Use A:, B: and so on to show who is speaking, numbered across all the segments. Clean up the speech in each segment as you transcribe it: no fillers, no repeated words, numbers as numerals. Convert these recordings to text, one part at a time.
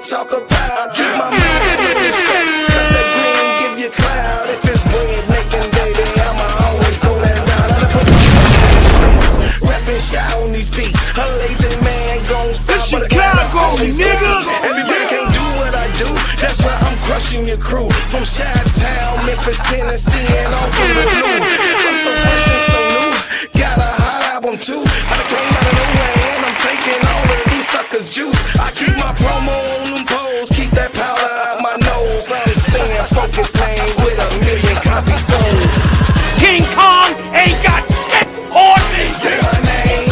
A: Talk about, keep my mind in the streets, cause that green give you cloud. If it's bread making, baby, I'ma always go that route. I'ma put my mind in the streets, rapping shot on these beats. A lazy man gon' stop.
B: This Chicago, nigga.
A: Everybody can't do what I do, that's why I'm crushing your crew. From Chi-Town, Memphis, Tennessee, and all from the blue. I'm so fresh and so new, got a hot album too. I came out of nowhere and I'm taking all of these suckers' juice. I keep my promo on them poles, keep that powder out my nose. I'm staying focused, man, with 1 million copies sold.
B: King Kong ain't got shit on me.
A: Say my name.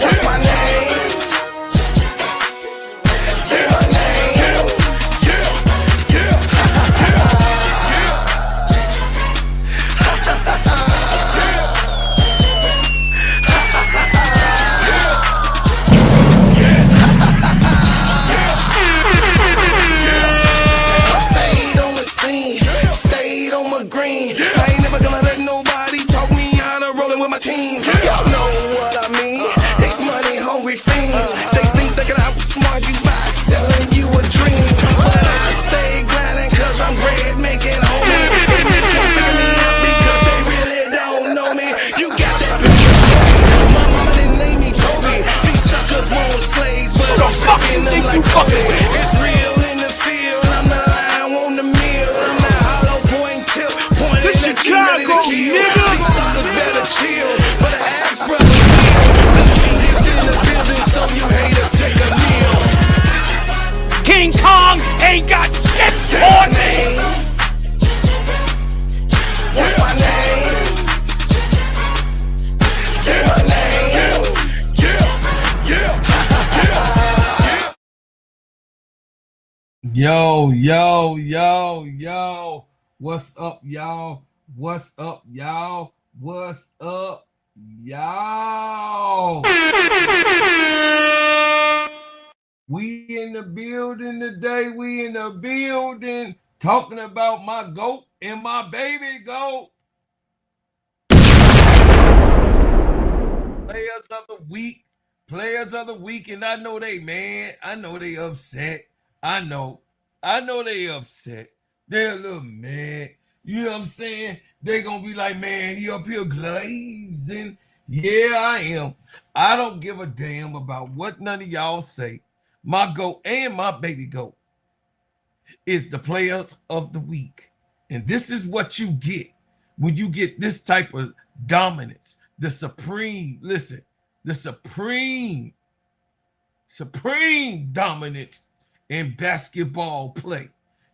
A: What's my name? Say my name. I ain't never gonna let nobody talk me out of rolling with my team. Y'all know what I mean. It's money hungry fiends. They think they can outsmart you by selling you a dream. But I stay grinding cause I'm bread making, homie. And they can't figure me out because they really don't know me. You got that picture, Toby. My mama didn't name me Toby. These suckers want slaves, but I'm sucking them like Kobe. It's real in the field. I'm the lion on the meal. I'm the hollow point tip.
B: Chicago, nigga.
A: These suckers better chill, but the axe brother real. The king is in the building, so you haters take a kneel.
B: King Kong ain't got shit
A: Say
B: on
A: my
B: me.
A: name. What's my name? Say my name.
C: Yo. What's up, y'all? What's up, y'all? What's up, y'all? We in the building today. We in the building talking about my GOAT and my baby GOAT. Players of the week, and I know they upset. I know they upset. They're a little mad. You know what I'm saying? They're going to be like, man, he up here glazing. Yeah, I am. I don't give a damn about what none of y'all say. My GOAT and my baby GOAT is the players of the week. And this is what you get when you get this type of dominance. The supreme dominance in basketball play.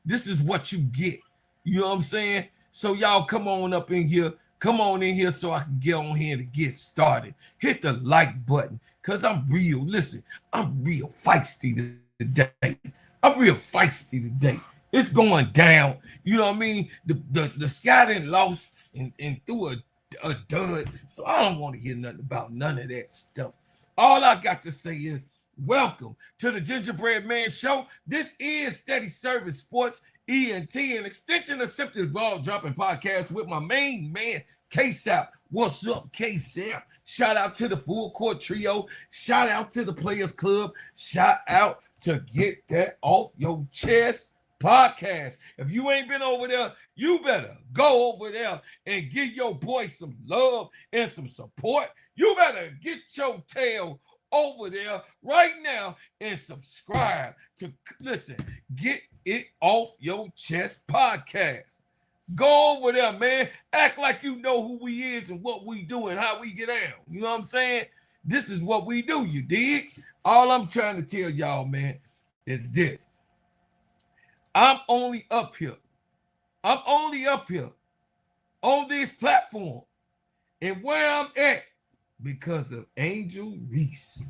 C: This is what you get. You know what I'm saying? So y'all come on in here so I can get on here to get started. Hit the like button because I'm real. Listen, I'm real feisty today. It's going down. You know what I mean? The Sky done lost and threw a dud. So I don't want to hear nothing about none of that stuff. All I got to say is welcome to the Gingerbread Man Show. This is Steady Servin Sports ENT, an extension of Simply Ball Dropping Podcast with my main man, K-Sap. What's up, K-Sap? Shout out to the Full Court Trio. Shout out to the Players Club. Shout out to Get That Off Your Chest Podcast. If you ain't been over there, you better go over there and give your boy some love and some support. You better get your tail over there right now and subscribe to Get It Off Your Chest Podcast. Go over there, man. Act like you know who we is and what we do and how we get down. You know what I'm saying? This is what we do, you dig? All I'm trying to tell y'all, man, is this. I'm only up here on this platform and where I'm at because of Angel Reese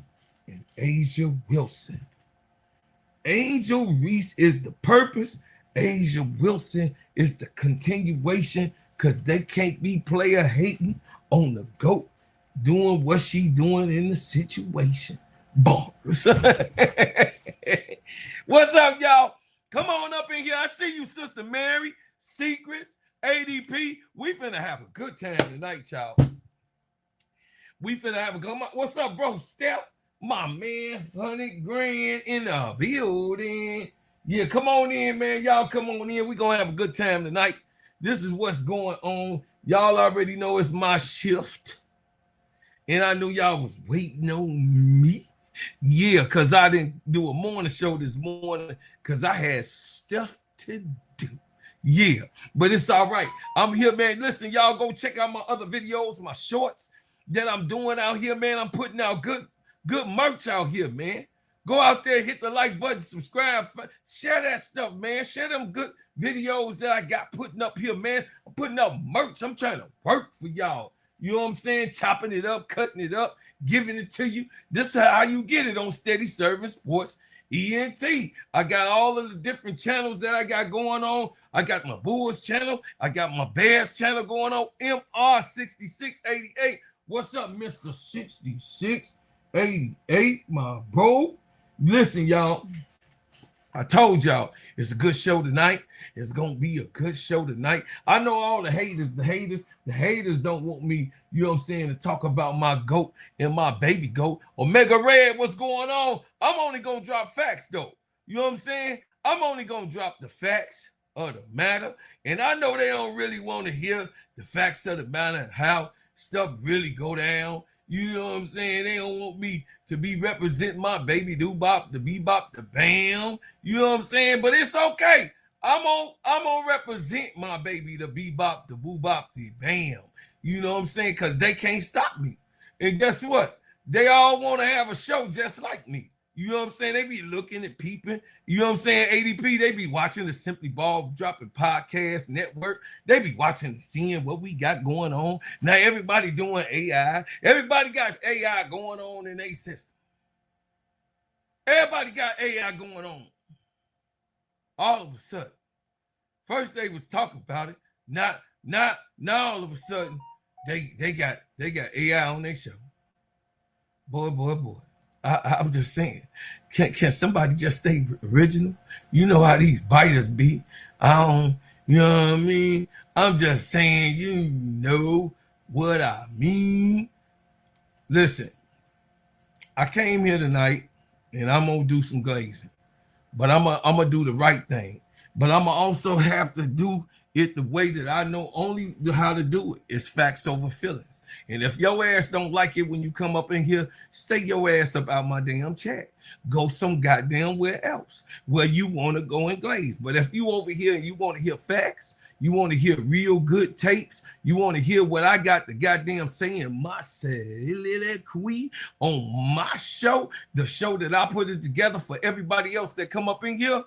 C: and Angel Wilson. Angel Reese is the purpose. Angel Wilson is the continuation because they can't be player hating on the GOAT doing what she doing in the situation. Bars. What's up, y'all? Come on up in here. I see you, Sister Mary, Secrets, ADP. We finna have a good time tonight, y'all. We finna have a good time. What's up, bro? Steph, my man, 100 grand in the building. Yeah, come on in, man. Y'all come on in. We gonna have a good time tonight. This is what's going on. Y'all already know it's my shift. And I knew y'all was waiting on me. Yeah, because I didn't do a morning show this morning because I had stuff to do. Yeah, but it's all right. I'm here, man. Listen, y'all go check out my other videos, my shorts that I'm doing out here, man. I'm putting out good merch out here, man. Go out there, hit the like button, subscribe, share that stuff, man. Share them good videos that I got putting up here, man. I'm putting up merch. I'm trying to work for y'all. You know what I'm saying? Chopping it up, cutting it up, giving it to you. This is how you get it on Steady Servin Sports ENT. I got all of the different channels that I got going on. I got my Bulls channel. I got my Bears channel going on. MR6688. What's up, Mr. 6688, my bro? Listen, y'all. I told y'all it's a good show tonight. It's gonna be a good show tonight. I know all the haters don't want me, you know what I'm saying, to talk about my GOAT and my baby GOAT. Omega Red, what's going on? I'm only gonna drop facts though. You know what I'm saying? I'm only gonna drop the facts of the matter. And I know they don't really want to hear the facts of the matter and how stuff really go down. You know what I'm saying? They don't want me to be representing my baby doo-bop, the bebop, the bam. You know what I'm saying? But it's okay. I'm gonna represent my baby, the bebop, the boo-bop, the bam. You know what I'm saying? Because they can't stop me. And guess what? They all want to have a show just like me. You know what I'm saying? They be looking and peeping. You know what I'm saying? ADP, they be watching the Simply Ball Dropping Podcast Network. They be watching and seeing what we got going on. Now everybody doing AI. Everybody got AI going on in their system. Everybody got AI going on. All of a sudden. First they was talking about it. Now all of a sudden they got AI on their show. Boy. I'm just saying, can somebody just stay original? You know how these biters be. You know what I mean? I'm just saying, you know what I mean. Listen, I came here tonight and I'm gonna do some glazing, but I'm gonna do the right thing. But I'm gonna also have to do it the way that I know only how to do it. Is facts over feelings. And if your ass don't like it when you come up in here, stay your ass up out my damn chat. Go some goddamn where else where you want to go and glaze. But if you over here and you want to hear facts, you want to hear real good takes, you want to hear what I got the goddamn saying myself on my show, the show that I put it together for everybody else that come up in here,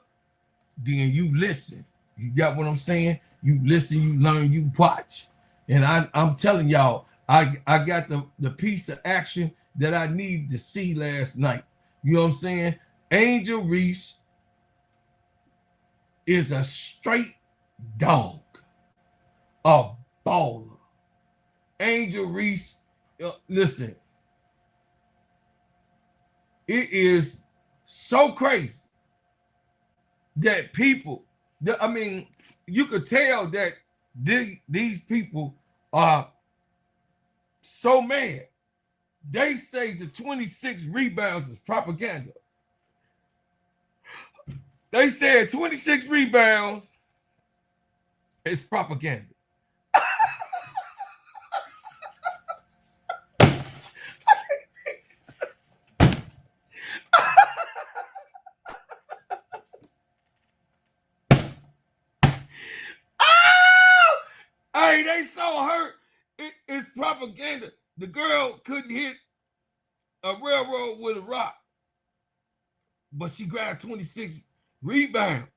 C: then you listen. You got what I'm saying? You listen, you learn, you watch. And I'm telling y'all, I got the piece of action that I needed to see last night. You know what I'm saying? Angel Reese is a straight dog, a baller. Angel Reese, listen, it is so crazy that people, I mean, you could tell that these people are so mad. They say the 26 rebounds is propaganda. They said 26 rebounds is propaganda. Hey, they so hurt. It's propaganda. The girl couldn't hit a railroad with a rock, but she grabbed 26 rebounds.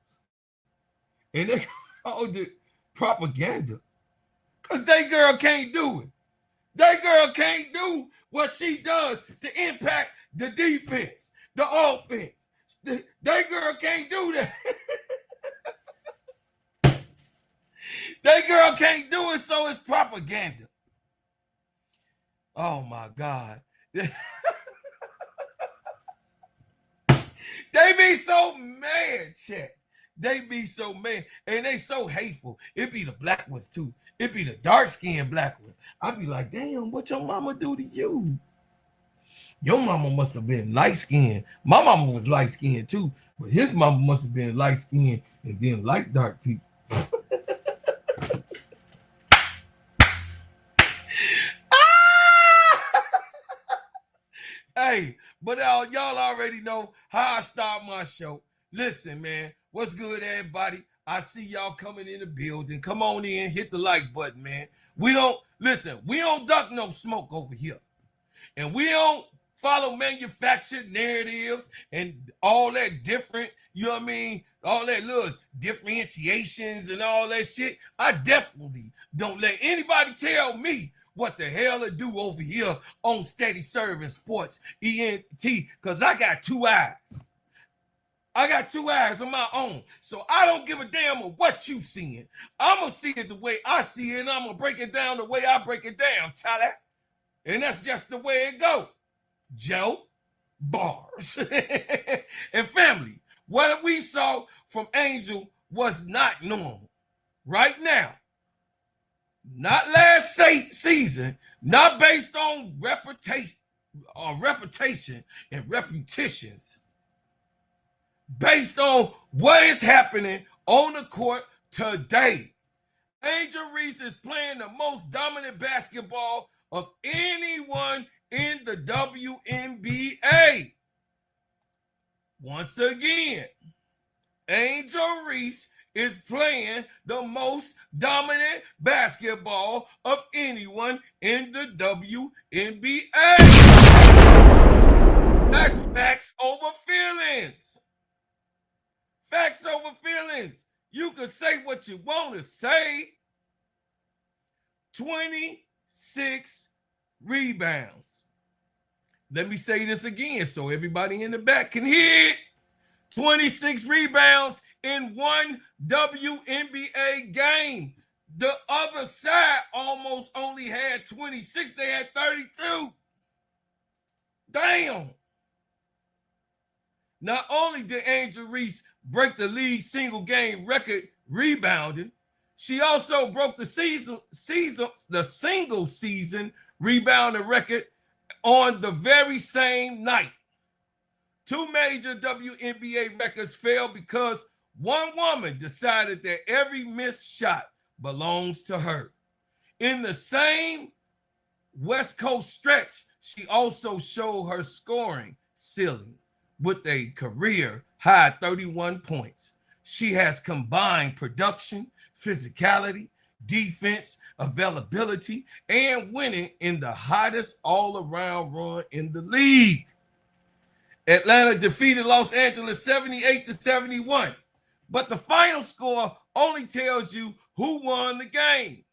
C: And they called it propaganda. Because that girl can't do it. That girl can't do what she does to impact the defense, the offense. That girl can't do that. That girl can't do it, so it's propaganda. Oh my God. They be so mad, Chet. They be so mad. And they so hateful. It be the black ones too. It be the dark-skinned black ones. I be like, damn, what your mama do to you? Your mama must have been light-skinned. My mama was light-skinned too, but his mama must have been light-skinned and then like dark people. Hey, but y'all already know how I start my show. Listen, man, what's good, everybody? I see y'all coming in the building. Come on in, hit the like button, man. We don't duck no smoke over here. And we don't follow manufactured narratives and all that different, you know what I mean? All that little differentiations and all that shit. I definitely don't let anybody tell me what the hell to do over here on Steady Servin Sports ENT, because I got two eyes. I got two eyes of my own. So I don't give a damn of what you seeing. I'm going to see it the way I see it, and I'm going to break it down the way I break it down, Charlie. And that's just the way it goes. Joe, bars. And family, what we saw from Angel was not normal. Right now, not last season, not based on reputation and reputations, based on what is happening on the court today. Angel Reese is playing the most dominant basketball of anyone in the WNBA. Once again, Angel Reese is playing the most dominant basketball of anyone in the WNBA. That's facts over feelings. Facts over feelings. You can say what you want to say. 26 rebounds. Let me say this again so everybody in the back can hear it. 26 rebounds in one WNBA game. The other side almost only had 26. They had 32. Damn. Not only did Angel Reese break the league single game record rebounding, she also broke the single season rebounding record on the very same night. Two major WNBA records fell because one woman decided that every missed shot belongs to her. In the same West Coast stretch, she also showed her scoring ceiling with a career high 31 points. She has combined production, physicality, defense, availability, and winning in the hottest all-around run in the league. Atlanta defeated Los Angeles 78-71, but the final score only tells you who won the game.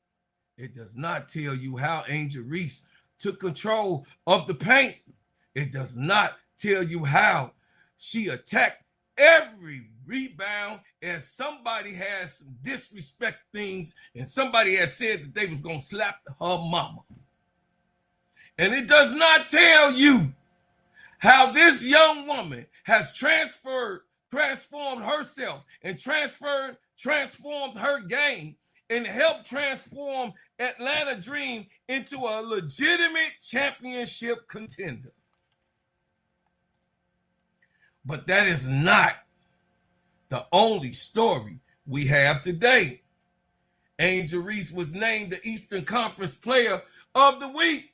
C: It does not tell you how Angel Reese took control of the paint. It does not tell you how she attacked every rebound, and somebody has some disrespect things, and somebody has said that they was going to slap her mama. And it does not tell you how this young woman has transformed herself and transformed her game and helped transform Atlanta Dream into a legitimate championship contender. But that is not the only story we have today. Angel Reese was named the Eastern Conference Player of the Week.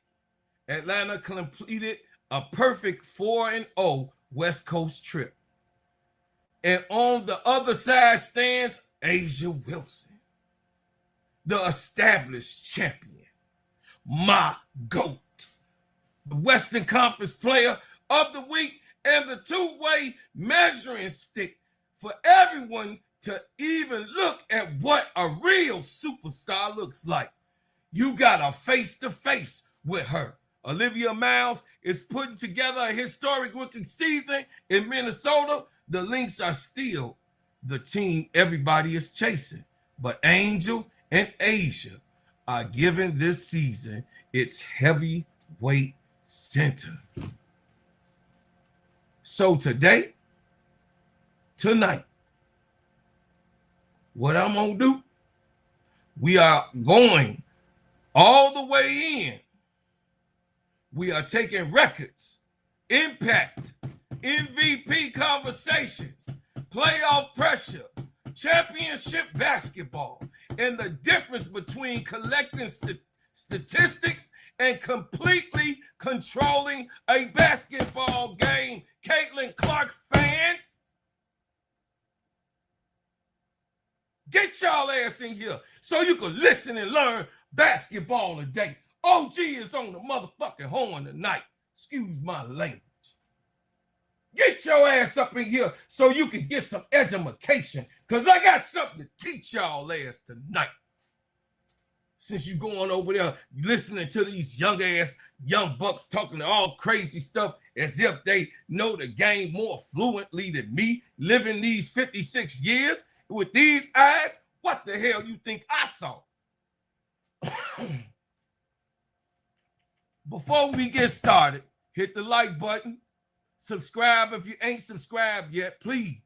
C: Atlanta completed a perfect 4-0 West Coast trip. And on the other side stands Asia Wilson, the established champion, my GOAT, the Western Conference Player of the Week, and the two-way measuring stick for everyone to even look at what a real superstar looks like. You got a face-to-face with her. Olivia Miles is putting together a historic rookie season in Minnesota. The Lynx are still the team everybody is chasing. But Angel and Asia are giving this season its heavy weight center. So tonight, what I'm gonna do, we are going all the way in. We are taking records, impact, MVP conversations, playoff pressure, championship basketball, and the difference between collecting statistics and completely controlling a basketball game. Caitlin Clark fans, get y'all ass in here so you can listen and learn basketball today. OG is on the motherfucking horn tonight. Excuse my language. Get your ass up in here so you can get some education, because I got something to teach y'all ass tonight. Since you going over there listening to these young bucks talking all crazy stuff as if they know the game more fluently than me, living these 56 years with these eyes, what the hell you think I saw? Before we get started, hit the like button. Subscribe if you ain't subscribed yet, please.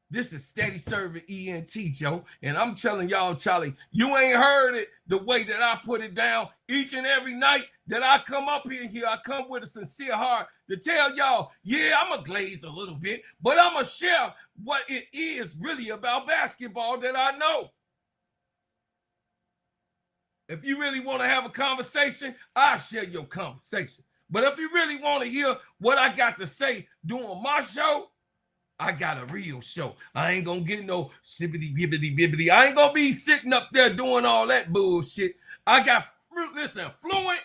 C: This is Steady Servin ENT, Joe. And I'm telling y'all, Charlie, you ain't heard it the way that I put it down each and every night that I come up in here. I come with a sincere heart to tell y'all, yeah, I'm going to glaze a little bit, but I'm going to share what it is really about basketball that I know. If you really want to have a conversation, I'll share your conversation. But if you really want to hear what I got to say during my show, I got a real show. I ain't going to get no sibbity bibbity bibbity. I ain't going to be sitting up there doing all that bullshit. I got, fluent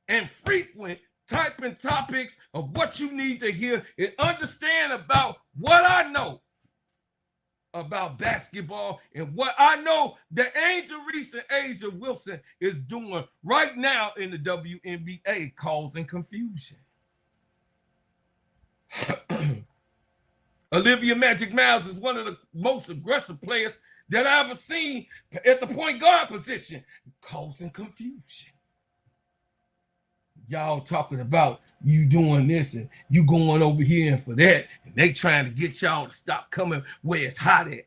C: and frequent typing topics of what you need to hear and understand about what I know about basketball and what I know that Angel Reese and Asia Wilson is doing right now in the WNBA, causing confusion. Olivia Magic Miles is one of the most aggressive players that I ever seen at the point guard position, causing confusion. Y'all talking about you doing this and you going over here and for that, and they trying to get y'all to stop coming where it's hot at.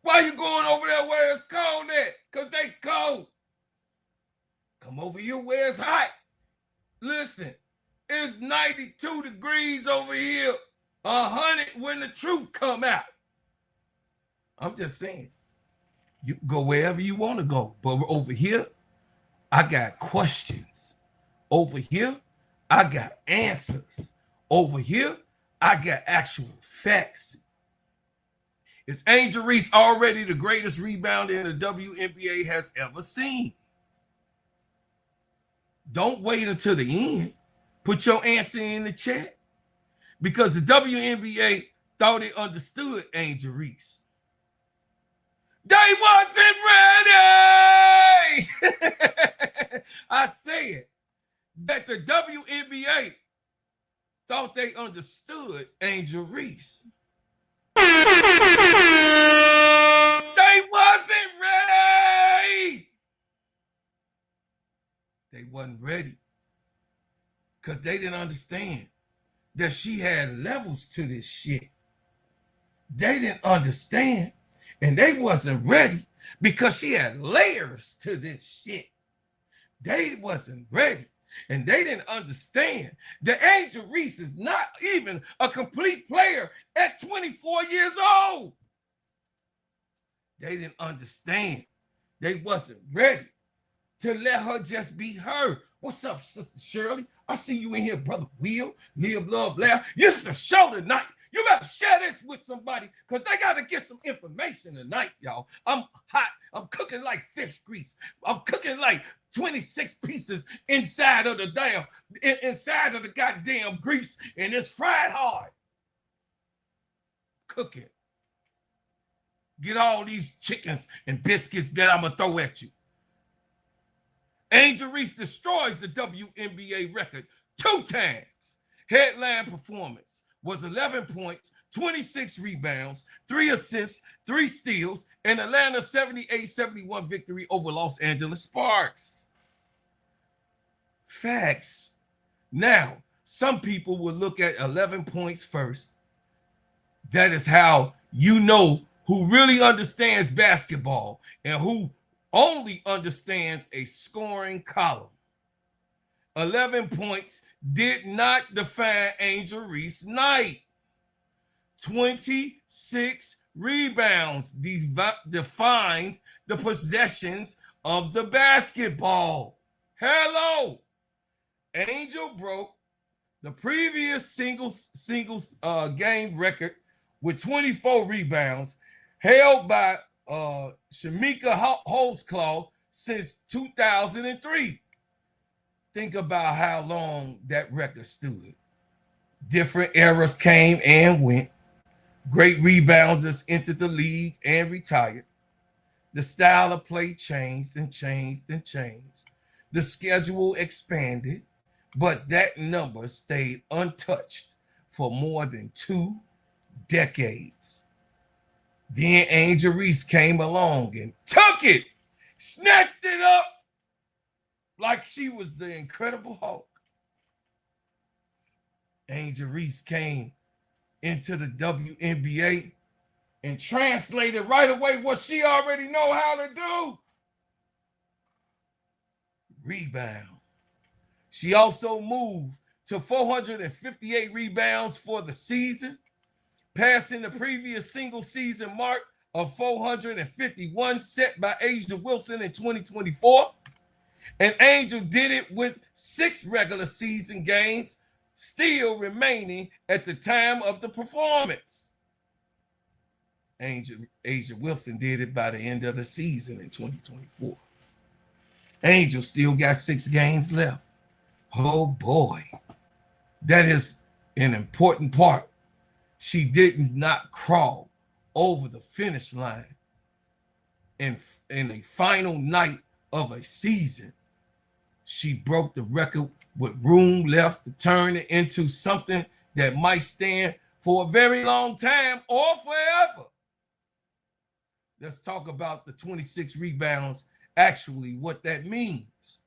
C: Why you going over there where it's cold at? Because they cold. Come over here where it's hot. Listen, it's 92 degrees over here, 100 when the truth come out. I'm just saying, you can go wherever you want to go. But over here, I got questions. Over here, I got answers. Over here, I got actual facts. Is Angel Reese already the greatest rebounder the WNBA has ever seen? Don't wait until the end. Put your answer in the chat. Because the WNBA thought it understood Angel Reese. They wasn't ready! I said that the WNBA thought they understood Angel Reese. They wasn't ready! They wasn't ready because they didn't understand that she had levels to this shit. They didn't understand, and they wasn't ready because she had layers to this shit. They wasn't ready, and they didn't understand that Angel Reese is not even a complete player at 24 years old. They didn't understand. They wasn't ready to let her just be her. What's up, Sister Shirley? I see you in here, Brother Will, Live, Love, Laugh. This is a show tonight. You got to share this with somebody because they got to get some information tonight, y'all. I'm hot. I'm cooking like fish grease. I'm cooking like 26 pieces inside of the goddamn grease, and it's fried hard. Cooking. Get all these chickens and biscuits that I'm going to throw at you. Angel Reese destroys the WNBA record 2 times. Headline performance was 11 points, 26 rebounds, 3 assists, 3 steals, and Atlanta's 78-71 victory over Los Angeles Sparks. Facts. Now, some people will look at 11 points first. That is how you know who really understands basketball and who only understands a scoring column. 11 points did not define Angel Reese night. 26 rebounds defined the possessions of the basketball. Hello. Angel broke the previous singles game record with 24 rebounds held by Shamika Holtzclaw since 2003. Think about how long that record stood. Different eras came and went. Great rebounders entered the league and retired. The style of play changed and changed and changed. The schedule expanded, but that number stayed untouched for more than 2 decades. Then Angel Reese came along and took it, snatched it up like she was the Incredible Hulk. Angel Reese came into the Wnba and translated right away what she already know how to do. Rebound. She also moved to 458 rebounds for the season, passing the previous single season mark of 451 set by A'ja Wilson in 2024. And Angel did it with 6 regular season games still remaining at the time of the performance. A'ja Wilson did it by the end of the season in 2024. Angel still got 6 games left. Oh boy, that is an important part. She did not crawl over the finish line in a final night of a season. She broke the record with room left to turn it into something that might stand for a very long time or forever. Let's talk about the 26 rebounds, actually what that means.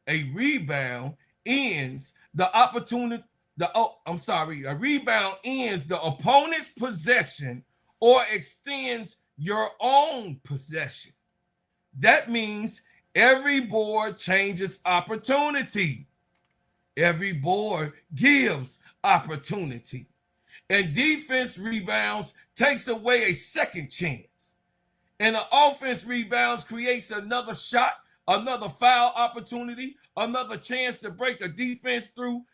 C: A rebound ends the opportunity, a rebound ends the opponent's possession or extends your own possession. That means every board changes opportunity. Every board gives opportunity. And defense rebounds takes away a second chance. And the offense rebounds creates another shot, another foul opportunity, another chance to break a defense through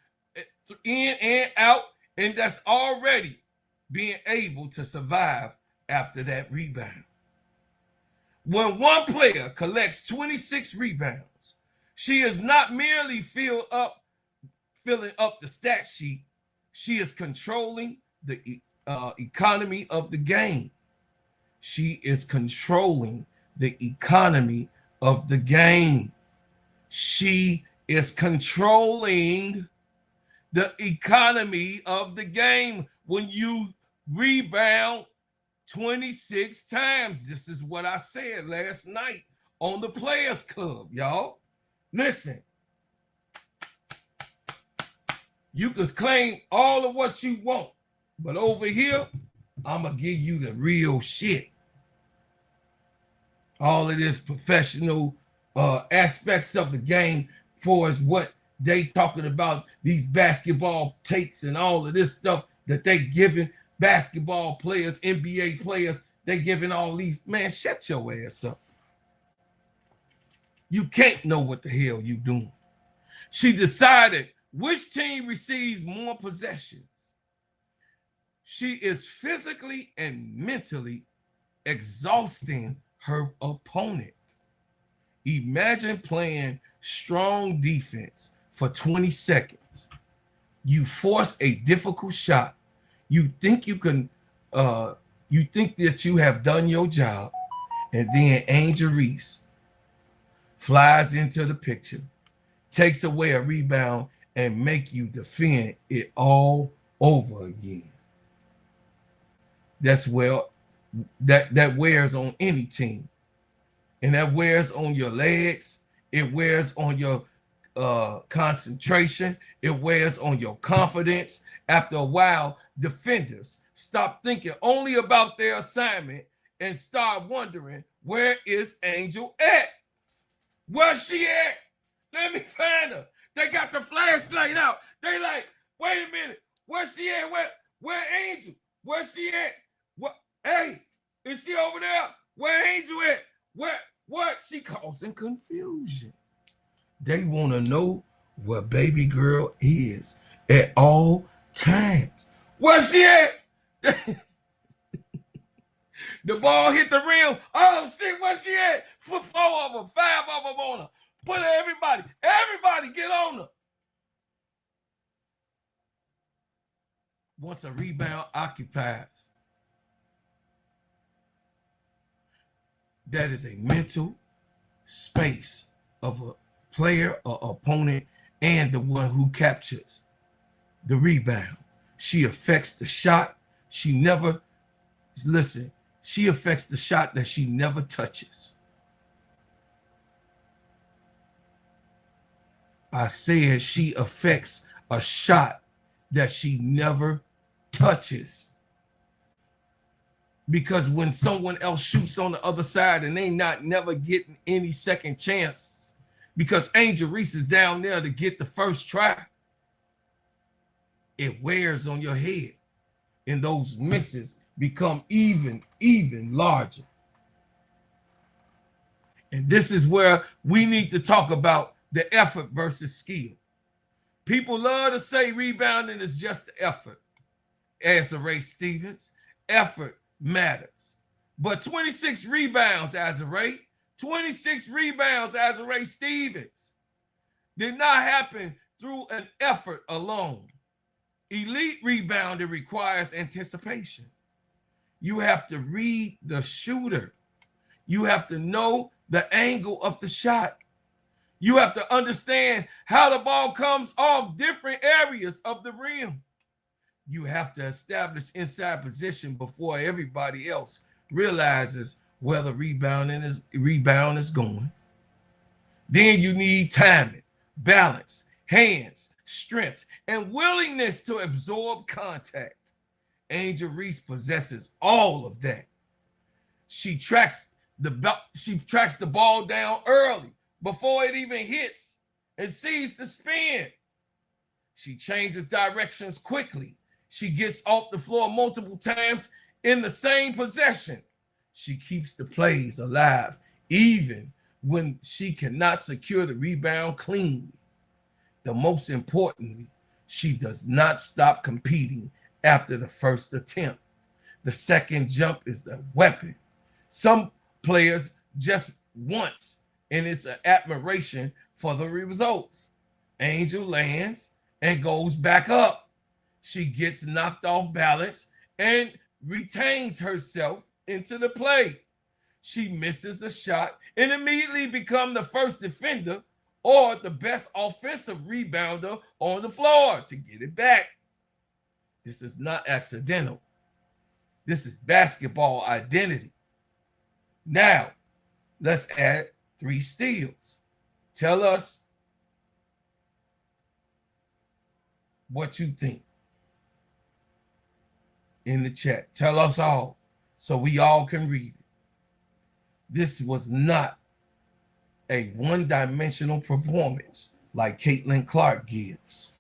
C: in and out. And that's already being able to survive after that rebound. When one player collects 26 rebounds, she is not merely filling up the stat sheet. She is controlling the economy of the game. She is controlling the economy of the game. She is controlling the economy of the game. When you rebound 26 times, this is what I said last night on the Players Club, y'all. Listen, you can claim all of what you want, but over here, I'm going to give you the real shit. All of this professional aspects of the game for is what they talking about, these basketball takes and all of this stuff that they giving basketball players, NBA players, they giving all these. Man, shut your ass up. You can't know what the hell you doing. She decided which team receives more possessions. She is physically and mentally exhausting her opponent. Imagine playing strong defense for 20 seconds. You force a difficult shot. You think you can, you think that you have done your job, and then Angel Reese flies into the picture, takes away a rebound, and make you defend it all over again. That's well, that wears on any team, and that wears on your legs. It wears on your concentration. It wears on your confidence. After a while, defenders stop thinking only about their assignment and start wondering, where is Angel at? Where's she at? Let me find her. They got the flashlight out. They like, wait a minute. Where's she at? Where Angel? Where's she at? What? Hey, is she over there? Where Angel at? What? She causing confusion. They want to know where baby girl is at all times. Where's she at? The ball hit the rim. Oh shit, where she at? 4 of them, 5 of them on her. Put her, everybody get on her. Once a rebound occupies, that is a mental space of a player or opponent and the one who captures the rebound. She affects the shot. She affects the shot that she never touches. I said she affects a shot that she never touches. Because when someone else shoots on the other side and they never getting any second chances, because Angel Reese is down there to get the first try, it wears on your head. And those misses become even larger. And this is where we need to talk about the effort versus skill. People love to say rebounding is just the effort. As a Ray Stevens, effort matters. But 26 rebounds as a Ray, 26 rebounds as a Ray Stevens did not happen through an effort alone. Elite rebounding requires anticipation. You have to read the shooter. You have to know the angle of the shot. You have to understand how the ball comes off different areas of the rim. You have to establish inside position before everybody else realizes where the rebound is going. Then you need timing, balance, hands, strength, and willingness to absorb contact. Angel Reese possesses all of that. She tracks the ball down early before it even hits and sees the spin. She changes directions quickly. She gets off the floor multiple times in the same possession. She keeps the plays alive even when she cannot secure the rebound cleanly. The most importantly, she does not stop competing after the first attempt. The second jump is the weapon. Some players just once, and it's an admiration for the results. Angel lands and goes back up. She gets knocked off balance and retains herself into the play. She misses a shot and immediately becomes the first defender or the best offensive rebounder on the floor to get it back. This is not accidental. This is basketball identity. Now, let's add 3 steals. Tell us what you think in the chat. Tell us all so we all can read it. This was not a one-dimensional performance like Caitlin Clark gives.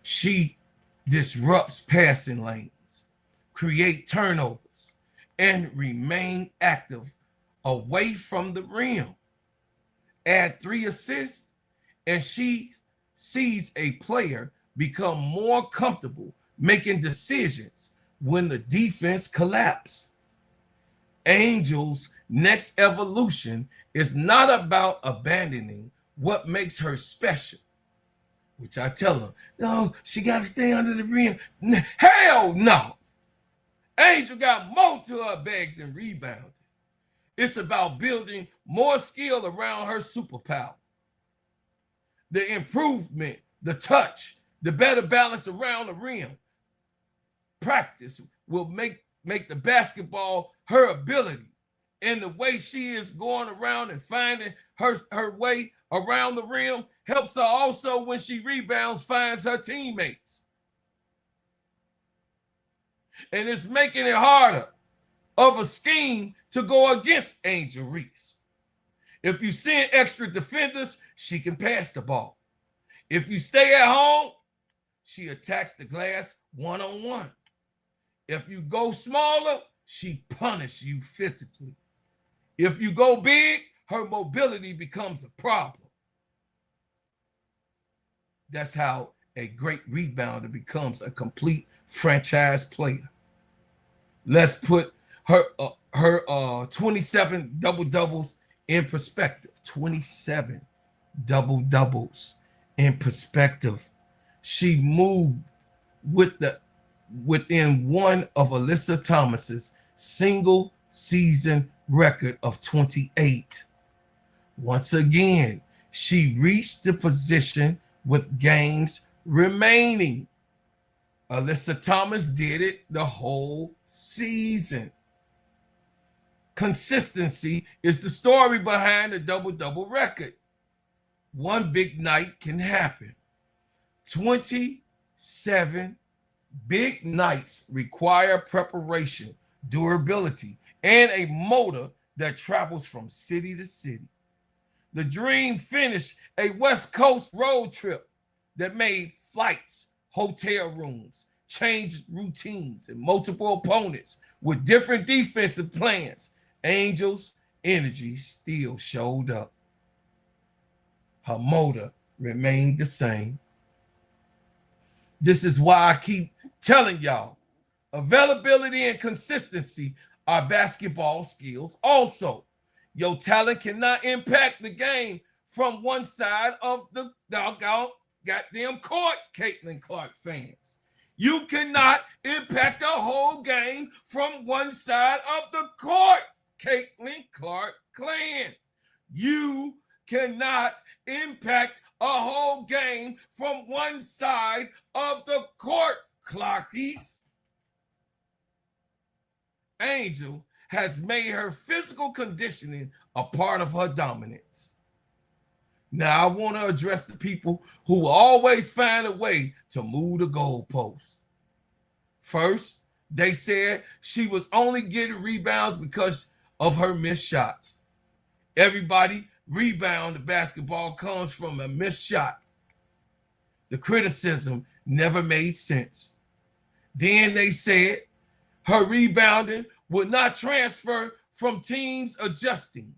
C: She disrupts passing lanes, create turnovers, and remain active away from the rim. Add 3 assists, and she sees a player become more comfortable making decisions when the defense collapses. Angel's next evolution is not about abandoning what makes her special, which I tell her, no, she got to stay under the rim. Hell no. Angel got more to her bag than rebounding. It's about building more skill around her superpower. The improvement, the touch, the better balance around the rim. Practice will make the basketball her ability, and the way she is going around and finding her way around the rim, helps her also when she rebounds, finds her teammates. And it's making it harder of a scheme to go against Angel Reese. If you send extra defenders, she can pass the ball. If you stay at home, she attacks the glass one-on-one. If you go smaller, she punishes you physically. If you go big, her mobility becomes a problem. That's how a great rebounder becomes a complete franchise player. Let's put her 27 double-doubles in perspective. 27 double-doubles in perspective. She moved within one of Alyssa Thomas's single season record of 28. Once again, she reached the position with games remaining. Alyssa Thomas did it the whole season. Consistency is the story behind the double-double record. One big night can happen. 27 big nights require preparation, durability, and a motor that travels from city to city. The Dream finished a West Coast road trip that made flights, hotel rooms, changed routines, and multiple opponents with different defensive plans. Angel's energy still showed up. Her motor remained the same. This is why I keep telling y'all, availability and consistency are basketball skills also. Your talent cannot impact the game from one side of the goddamn court, Caitlin Clark fans. You cannot impact the whole game from one side of the court, Caitlin Clark clan. You cannot impact a whole game from one side of the court, Clarkies. Angel has made her physical conditioning a part of her dominance. Now, I want to address the people who always find a way to move the goalposts. First, they said she was only getting rebounds because of her missed shots. Everybody rebound the basketball comes from a missed shot. The criticism never made sense. Then they said her rebounding would not transfer from teams adjusting.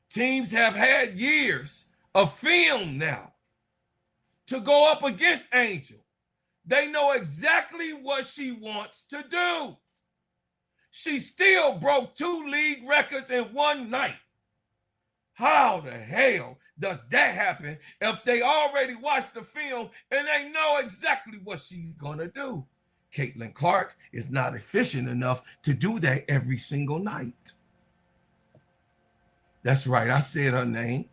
C: Teams have had years of film now to go up against Angel. They know exactly what she wants to do. She still broke 2 league records in one night. How the hell does that happen if they already watched the film and they know exactly what she's going to do? Caitlin Clark is not efficient enough to do that every single night. That's right, I said her name.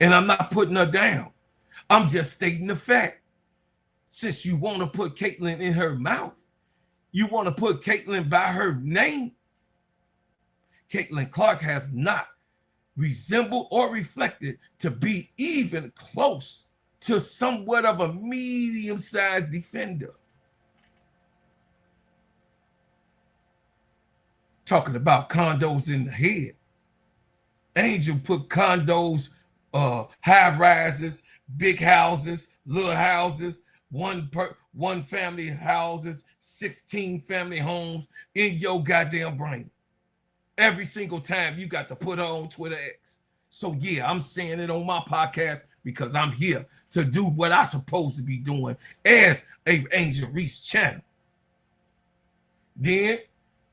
C: And I'm not putting her down. I'm just stating the fact. Since you want to put Caitlin in her mouth, you want to put Caitlin by her name. Caitlin Clark has not resembled or reflected to be even close to somewhat of a medium-sized defender. Talking about condos in the head. Angel put condos, high rises, big houses, little houses, one family houses, 16 family homes in your goddamn brain. Every single time you got to put her on Twitter X. So yeah, I'm saying it on my podcast because I'm here to do what I'm supposed to be doing as a Angel Reese channel. Then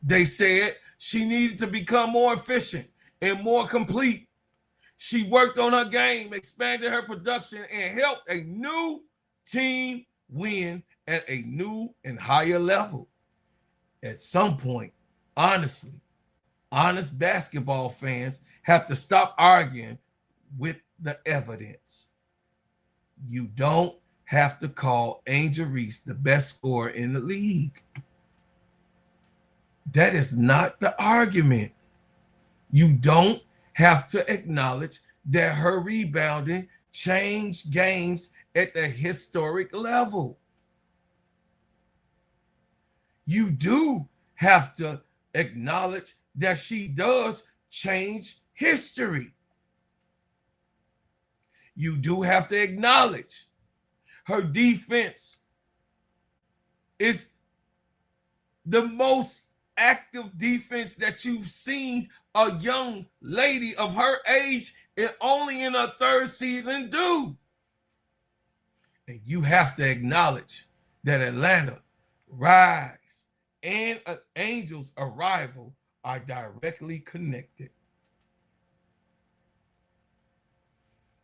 C: they said she needed to become more efficient and more complete. She worked on her game, expanded her production, and helped a new team win at a new and higher level. At some point, honestly, honest basketball fans have to stop arguing with the evidence. You don't have to call Angel Reese the best scorer in the league. That is not the argument. You don't have to acknowledge that her rebounding changed games at the historic level. You do have to acknowledge that she does change history. You do have to acknowledge her defense is the most active defense that you've seen a young lady of her age and only in her third season do. And you have to acknowledge that Atlanta rise and Angel's arrival are directly connected.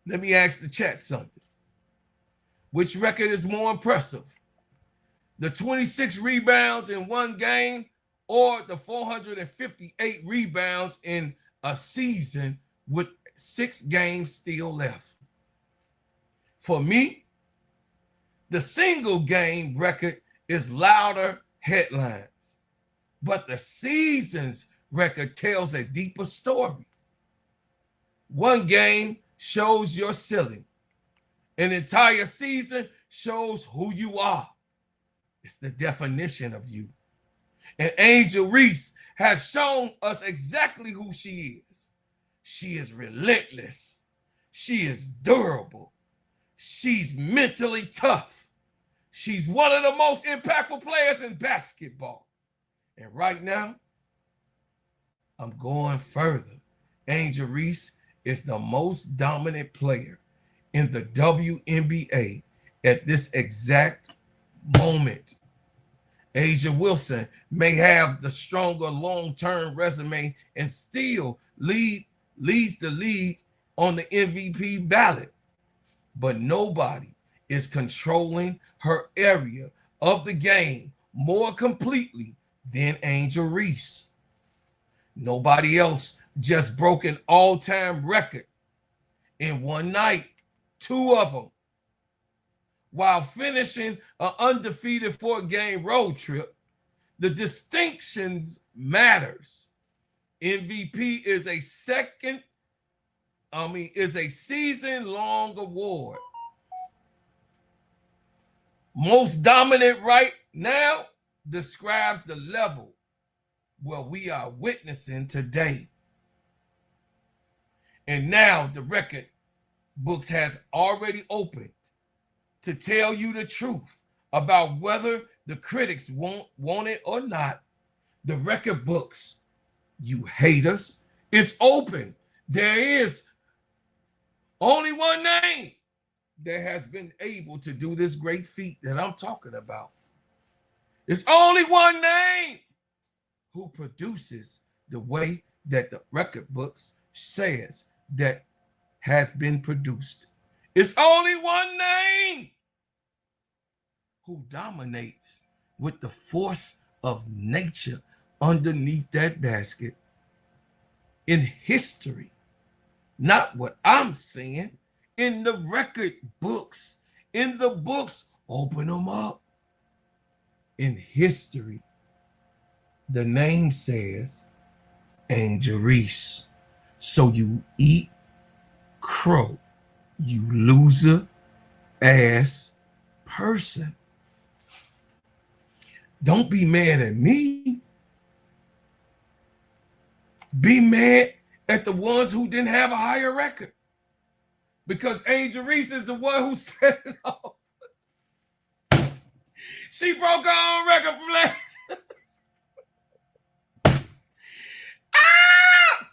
C: Let me ask the chat something. Which record is more impressive? The 26 rebounds in one game or the 458 rebounds in a season with 6 games still left? For me, the single game record is louder headlines, but the season's record tells a deeper story. One game shows your ceiling. An entire season shows who you are. It's the definition of you. And Angel Reese has shown us exactly who she is. She is relentless. She is durable. She's mentally tough. She's one of the most impactful players in basketball. And right now, I'm going further. Angel Reese is the most dominant player in the WNBA at this exact moment. A'ja Wilson may have the stronger long-term resume and still leads the league on the MVP ballot, but nobody is controlling her area of the game more completely than Angel Reese. Nobody else just broke an all-time record in one night, 2 of them, while finishing an undefeated 4-game road trip. The distinctions matters. MVP is a season-long award. Most dominant right now describes the level where we are witnessing today. And now the record books has already opened to tell you the truth about whether the critics want it or not. The record books, you haters, is open. There is only one name that has been able to do this great feat that I'm talking about. It's only one name who produces the way that the record books says that has been produced. It's only one name who dominates with the force of nature underneath that basket in history. Not what I'm saying. In the record books. In the books, open them up. In history, the name says Angel Reese. So you eat crow, you loser ass person. Don't be mad at me. Be mad at the ones who didn't have a higher record. Because Angel Reese is the one who set it off. She broke her own record from last.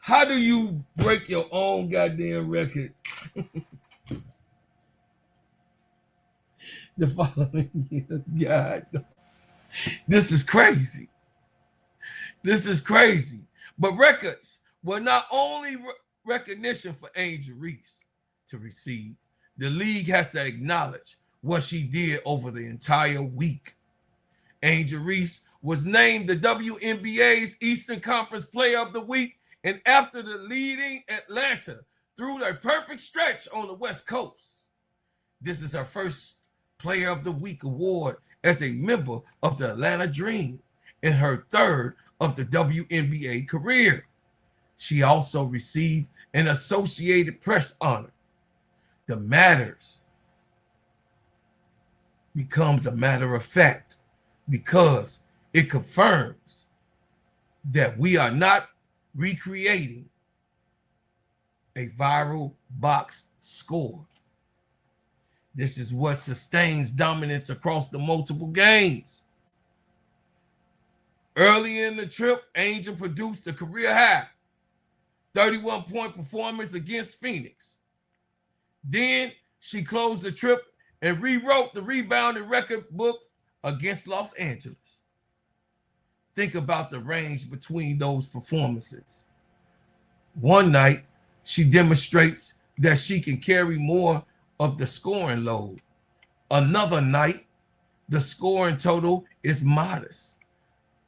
C: How do you break your own goddamn record? The following year, God. This is crazy. This is crazy. But records were not only recognition for Angel Reese to receive. The league has to acknowledge what she did over the entire week. Angel Reese was named the WNBA's Eastern Conference Player of the Week, and after the leading Atlanta through a perfect stretch on the West Coast. This is her first Player of the Week award as a member of the Atlanta Dream in her third of the WNBA career. She also received and Associated Press honor, the matters becomes a matter of fact because it confirms that we are not recreating a viral box score. This is what sustains dominance across the multiple games. Early in the trip, Angel produced a career high 31-point performance against Phoenix. Then she closed the trip and rewrote the rebounding record books against Los Angeles. Think about the range between those performances. One night, she demonstrates that she can carry more of the scoring load. Another night, the scoring total is modest,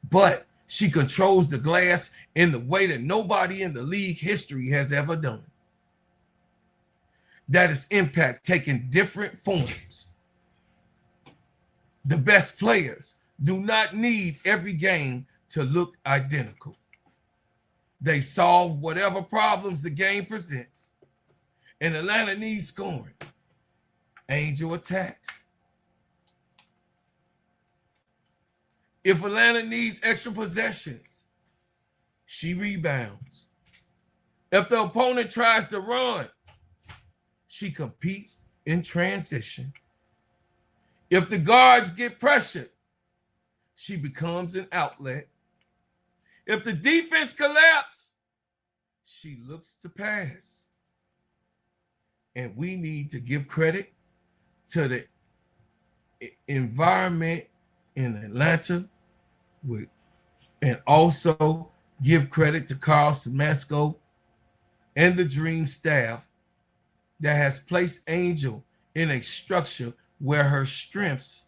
C: but she controls the glass in the way that nobody in the league history has ever done. That is impact taking different forms. The best players do not need every game to look identical. They solve whatever problems the game presents. And Atlanta needs scoring. Angel attacks. If Atlanta needs extra possessions, she rebounds. If the opponent tries to run, she competes in transition. If the guards get pressured, she becomes an outlet. If the defense collapses, she looks to pass. And we need to give credit to the environment in Atlanta, and also give credit to Carl Simasco and the Dream staff that has placed Angel in a structure where her strengths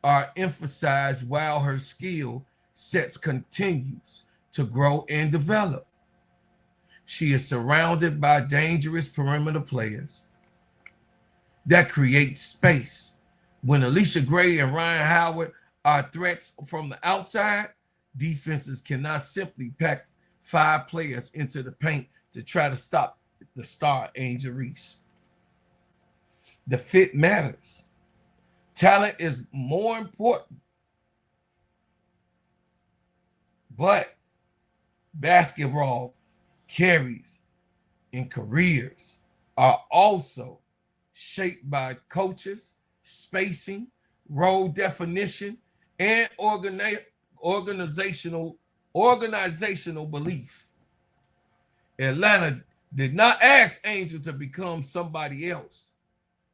C: are emphasized while her skill sets continues to grow and develop. She is surrounded by dangerous perimeter players that create space. When Alicia Gray and Ryan Howard are threats from the outside, defenses cannot simply pack 5 players into the paint to try to stop the star Angel Reese. The fit matters. Talent is more important, but basketball carries and careers are also shaped by coaches, spacing, role definition, and organizational belief. Atlanta did not ask Angel to become somebody else.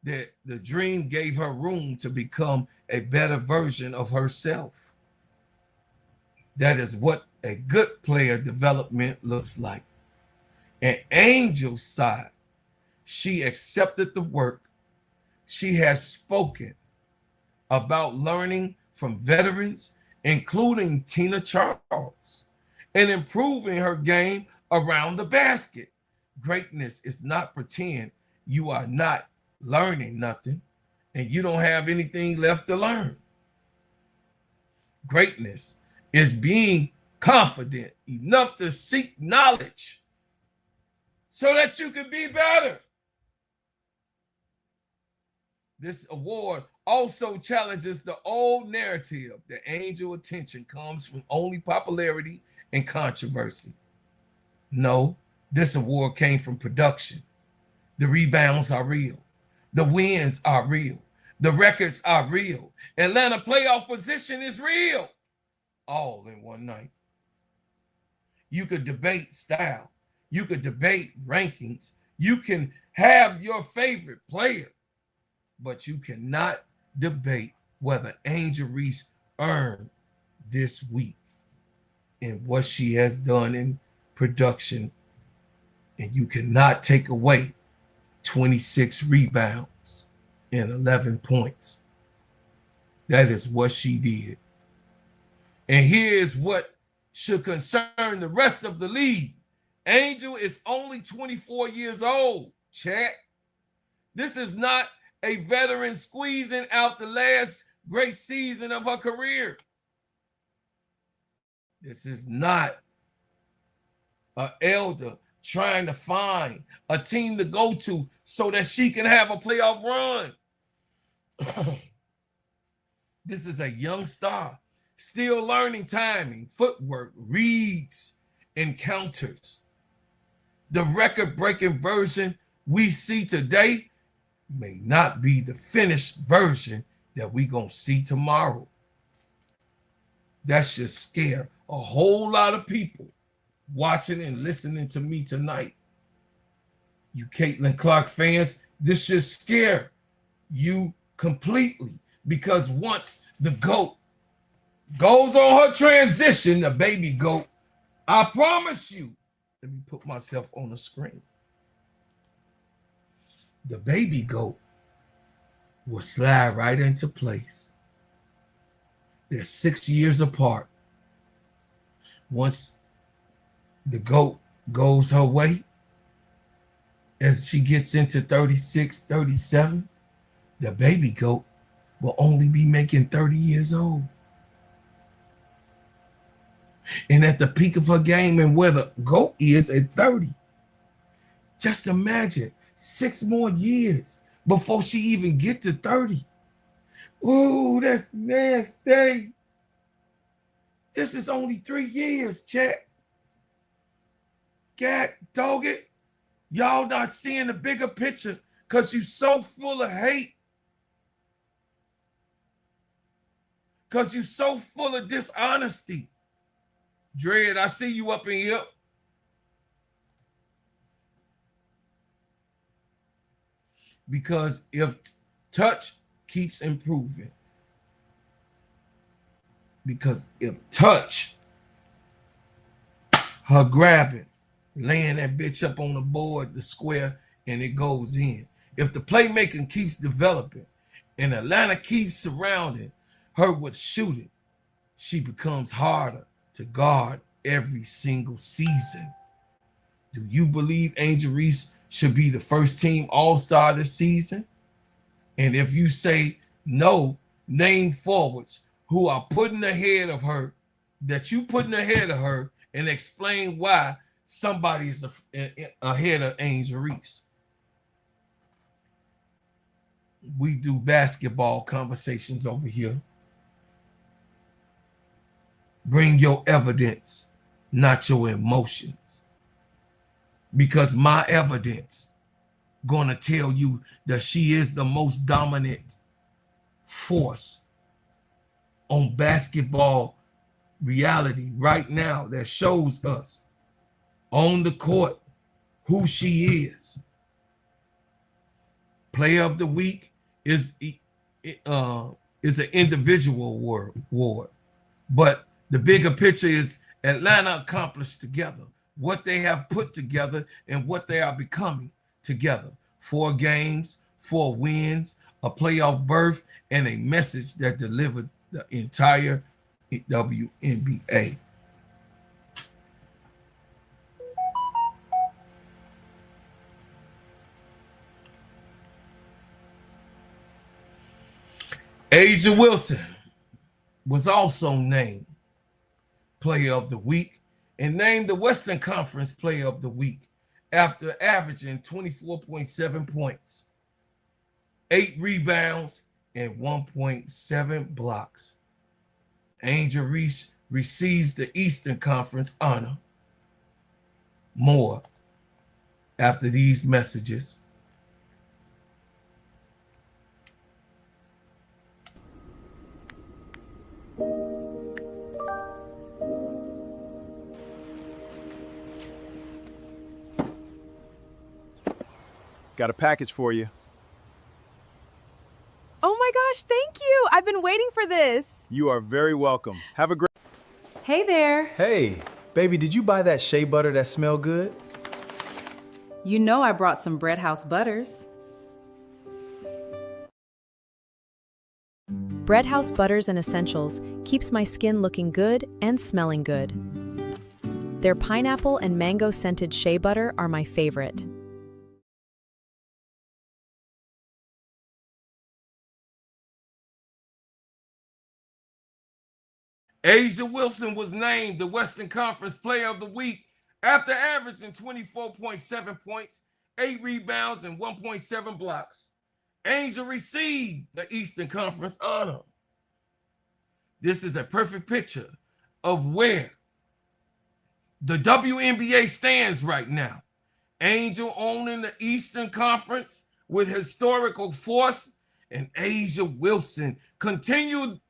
C: That the Dream gave her room to become a better version of herself. That is what a good player development looks like. And Angel's side, she accepted the work. She has spoken about learning from veterans, including Tina Charles, and improving her game around the basket. Greatness is not pretend you are not learning nothing and you don't have anything left to learn. Greatness is being confident enough to seek knowledge so that you can be better. This award also challenges the old narrative that Angel attention comes from only popularity and controversy. No, this award came from production. The rebounds are real. The wins are real. The records are real. Atlanta playoff position is real. All in one night. You could debate style. You could debate rankings. You can have your favorite player, but you cannot debate whether Angel Reese earned this week and what she has done in production. And you cannot take away 26 rebounds and 11 points. That is what she did. And here's what should concern the rest of the league. Angel is only 24 years old, chat. This is not a veteran squeezing out the last great season of her career. This is not an elder trying to find a team to go to so that she can have a playoff run. This is a young star, still learning timing, footwork, reads, and counters. The record-breaking version we see today may not be the finished version that we gonna see tomorrow. That should scare a whole lot of people watching and listening to me tonight. You Caitlin Clark fans, this should scare you completely, because once the GOAT goes on her transition, the baby GOAT, I promise you, let me put myself on the screen. The baby GOAT will slide right into place. They're 6 years apart. Once the GOAT goes her way, as she gets into 36, 37, the baby GOAT will only be making 30 years old. And at the peak of her game and where the GOAT is at 30, just imagine 6 more years before she even get to 30. Ooh, that's nasty. This is only 3 years, chat. God dog it. Y'all not seeing the bigger picture because you so full of hate. Because you so full of dishonesty. Dread, I see you up in here. Because if touch keeps improving, because if touch, her grabbing, laying that bitch up on the board, the square, and it goes in. If the playmaking keeps developing and Atlanta keeps surrounding her with shooting, she becomes harder to guard every single season. Do you believe Angel Reese should be the first team all-star this season? And if you say no, name forwards who are putting ahead of her, that you putting ahead of her, and explain why somebody's ahead of Angel Reese. We do basketball conversations over here. Bring your evidence, not your emotions. Because my evidence gonna tell you that she is the most dominant force on basketball reality right now that shows us on the court who she is. Player of the week is an individual award, but the bigger picture is Atlanta accomplished together what they have put together and what they are becoming together. 4 games, 4 wins, a playoff berth, and a message that delivered the entire WNBA. A'ja Wilson was also named Player of the Week and named the Western Conference Player of the Week after averaging 24.7 points, 8 rebounds, and 1.7 blocks. Angel Reese receives the Eastern Conference honor. More after these messages.
D: Got a package for you.
E: Oh my gosh, thank you. I've been waiting for this.
D: You are very welcome. Have a great...
E: Hey there.
F: Hey, baby, did you buy that shea butter that smell good?
E: You know I brought some Bread House butters.
G: Bread House Butters and Essentials keeps my skin looking good and smelling good. Their pineapple and mango scented shea butter are my favorite.
C: A'ja Wilson was named the Western Conference Player of the Week After averaging 24.7 points, 8 rebounds, and 1.7 blocks, Angel received the Eastern Conference honor. This is a perfect picture of where the WNBA stands right now. Angel owning the Eastern Conference with historical force, and A'ja Wilson continuing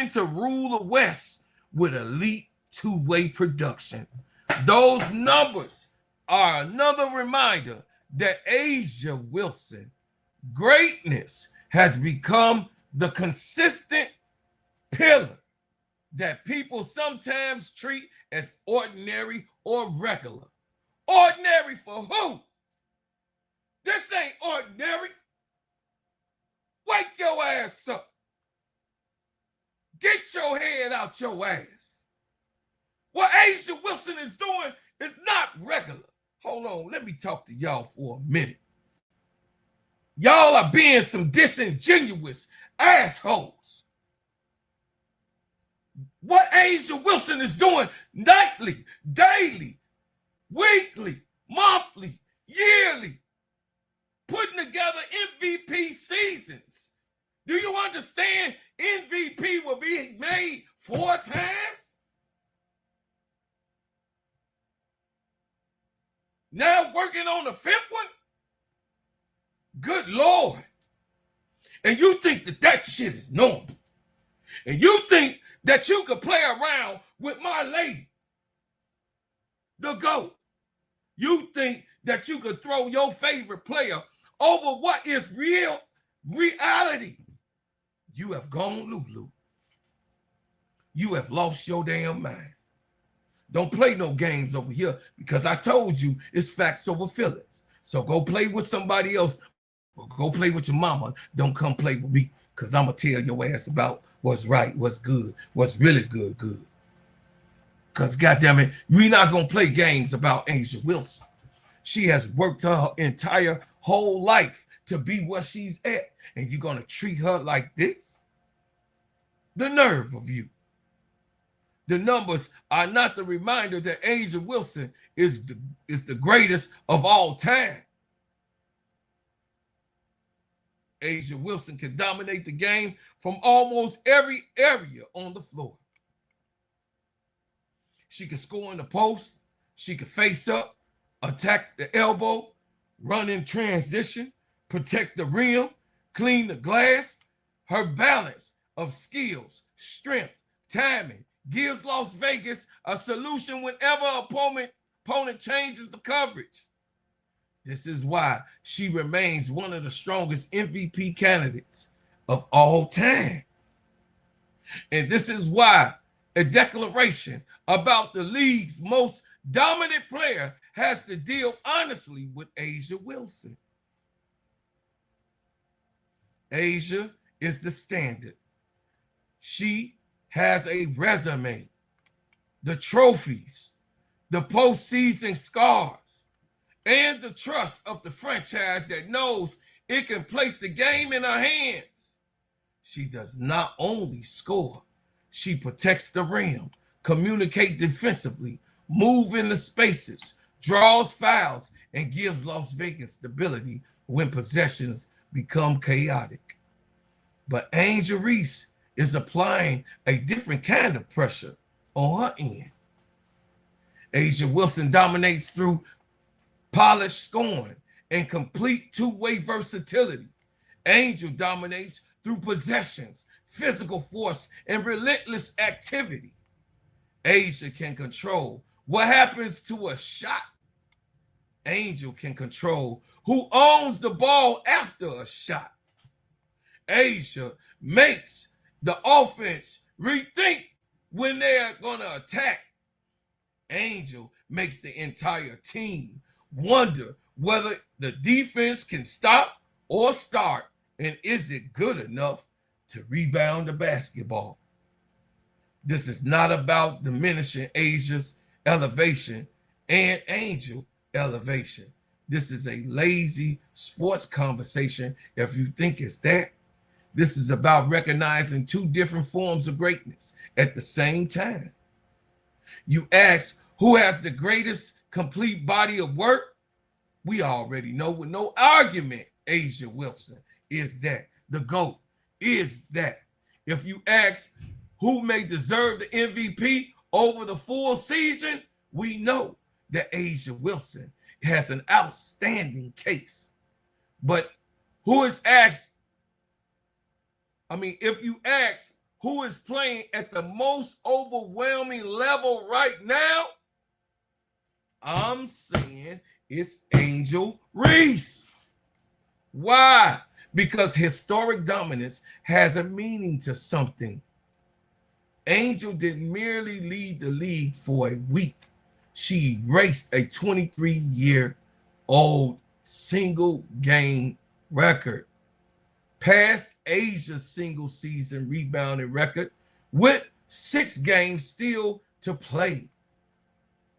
C: to rule the West with elite two-way production. Those numbers are another reminder that A'ja Wilson greatness has become the consistent pillar that people sometimes treat as ordinary or regular. Ordinary for who? This ain't ordinary. Wake your ass up. Get your head out your ass. What A'ja Wilson is doing is not regular. Hold on, let me talk to y'all for a minute. Y'all are being some disingenuous assholes. What A'ja Wilson is doing nightly, daily, weekly, monthly, yearly, putting together MVP seasons. Do you understand MVP will be made 4 times? Now working on the 5th one? Good Lord. And you think that shit is normal. And you think that you could play around with my lady, the GOAT. You think that you could throw your favorite player over what is real reality. You have gone Lulu. You have lost your damn mind. Don't play no games over here because I told you it's facts over feelings. So go play with somebody else or go play with your mama. Don't come play with me because I'm going to tell your ass about what's right, what's good, what's really good. Because goddamn it, we're not going to play games about A'ja Wilson. She has worked her entire whole life to be where she's at. And you're going to treat her like this? The nerve of you. The numbers are not the reminder that A'ja Wilson is the greatest of all time. A'ja Wilson can dominate the game from almost every area on the floor. She can score in the post. She can face up, attack the elbow, run in transition, protect the rim, clean the glass. Her balance of skills, strength, timing gives Las Vegas a solution whenever opponent changes the coverage. This is why she remains one of the strongest MVP candidates of all time. And this is why a declaration about the league's most dominant player has to deal honestly with A'ja Wilson. A'ja is the standard. She has a resume, the trophies, the postseason scars, and the trust of the franchise that knows it can place the game in her hands. She does not only score, she protects the rim, communicates defensively, moves in the spaces, draws fouls, and gives Las Vegas stability when possessions become chaotic. But Angel Reese is applying a different kind of pressure on her end. A'ja Wilson dominates through polished scoring and complete two-way versatility. Angel dominates through possessions, physical force, and relentless activity. A'ja can control what happens to a shot. Angel can control who owns the ball after a shot. A'ja makes the offense rethink when they're going to attack. Angel makes the entire team wonder whether the defense can stop or start, and is it good enough to rebound the basketball. This is not about diminishing A'ja's elevation and Angel elevation. This is a lazy sports conversation if you think it's that. This is about recognizing two different forms of greatness at the same time. You ask, who has the greatest complete body of work? We already know with no argument, Asia Wilson is that. The GOAT is that. If you ask who may deserve the MVP over the full season, we know that Asia Wilson has an outstanding case. But who is asked, if you ask who is playing at the most overwhelming level right now, I'm saying it's Angel Reese. Why? Because historic dominance has a meaning to something. Angel didn't merely lead the league for a week. She erased a 23-year-old single game record, passed Asia's single season rebounding record with 6 games still to play,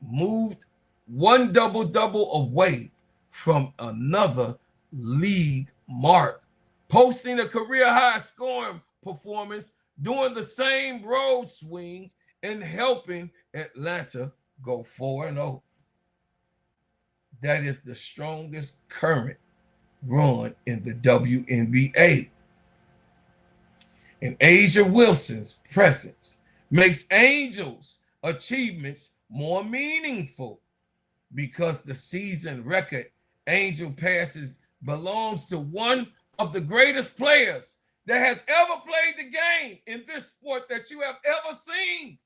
C: moved one double-double away from another league mark, posting a career-high scoring performance, doing the same road swing, and helping Atlanta go 4-0. That is the strongest current run in the WNBA. And Asia Wilson's presence makes Angel's achievements more meaningful, because the season record Angel passes belongs to one of the greatest players that has ever played the game in this sport that you have ever seen.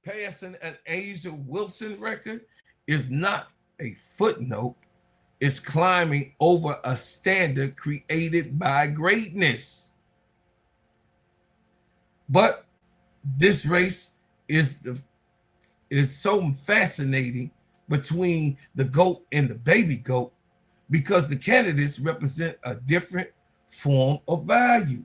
C: Passing an Angel Wilson record is not a footnote. It's climbing over a standard created by greatness. But this race is so fascinating between the GOAT and the baby GOAT, because the candidates represent a different form of value.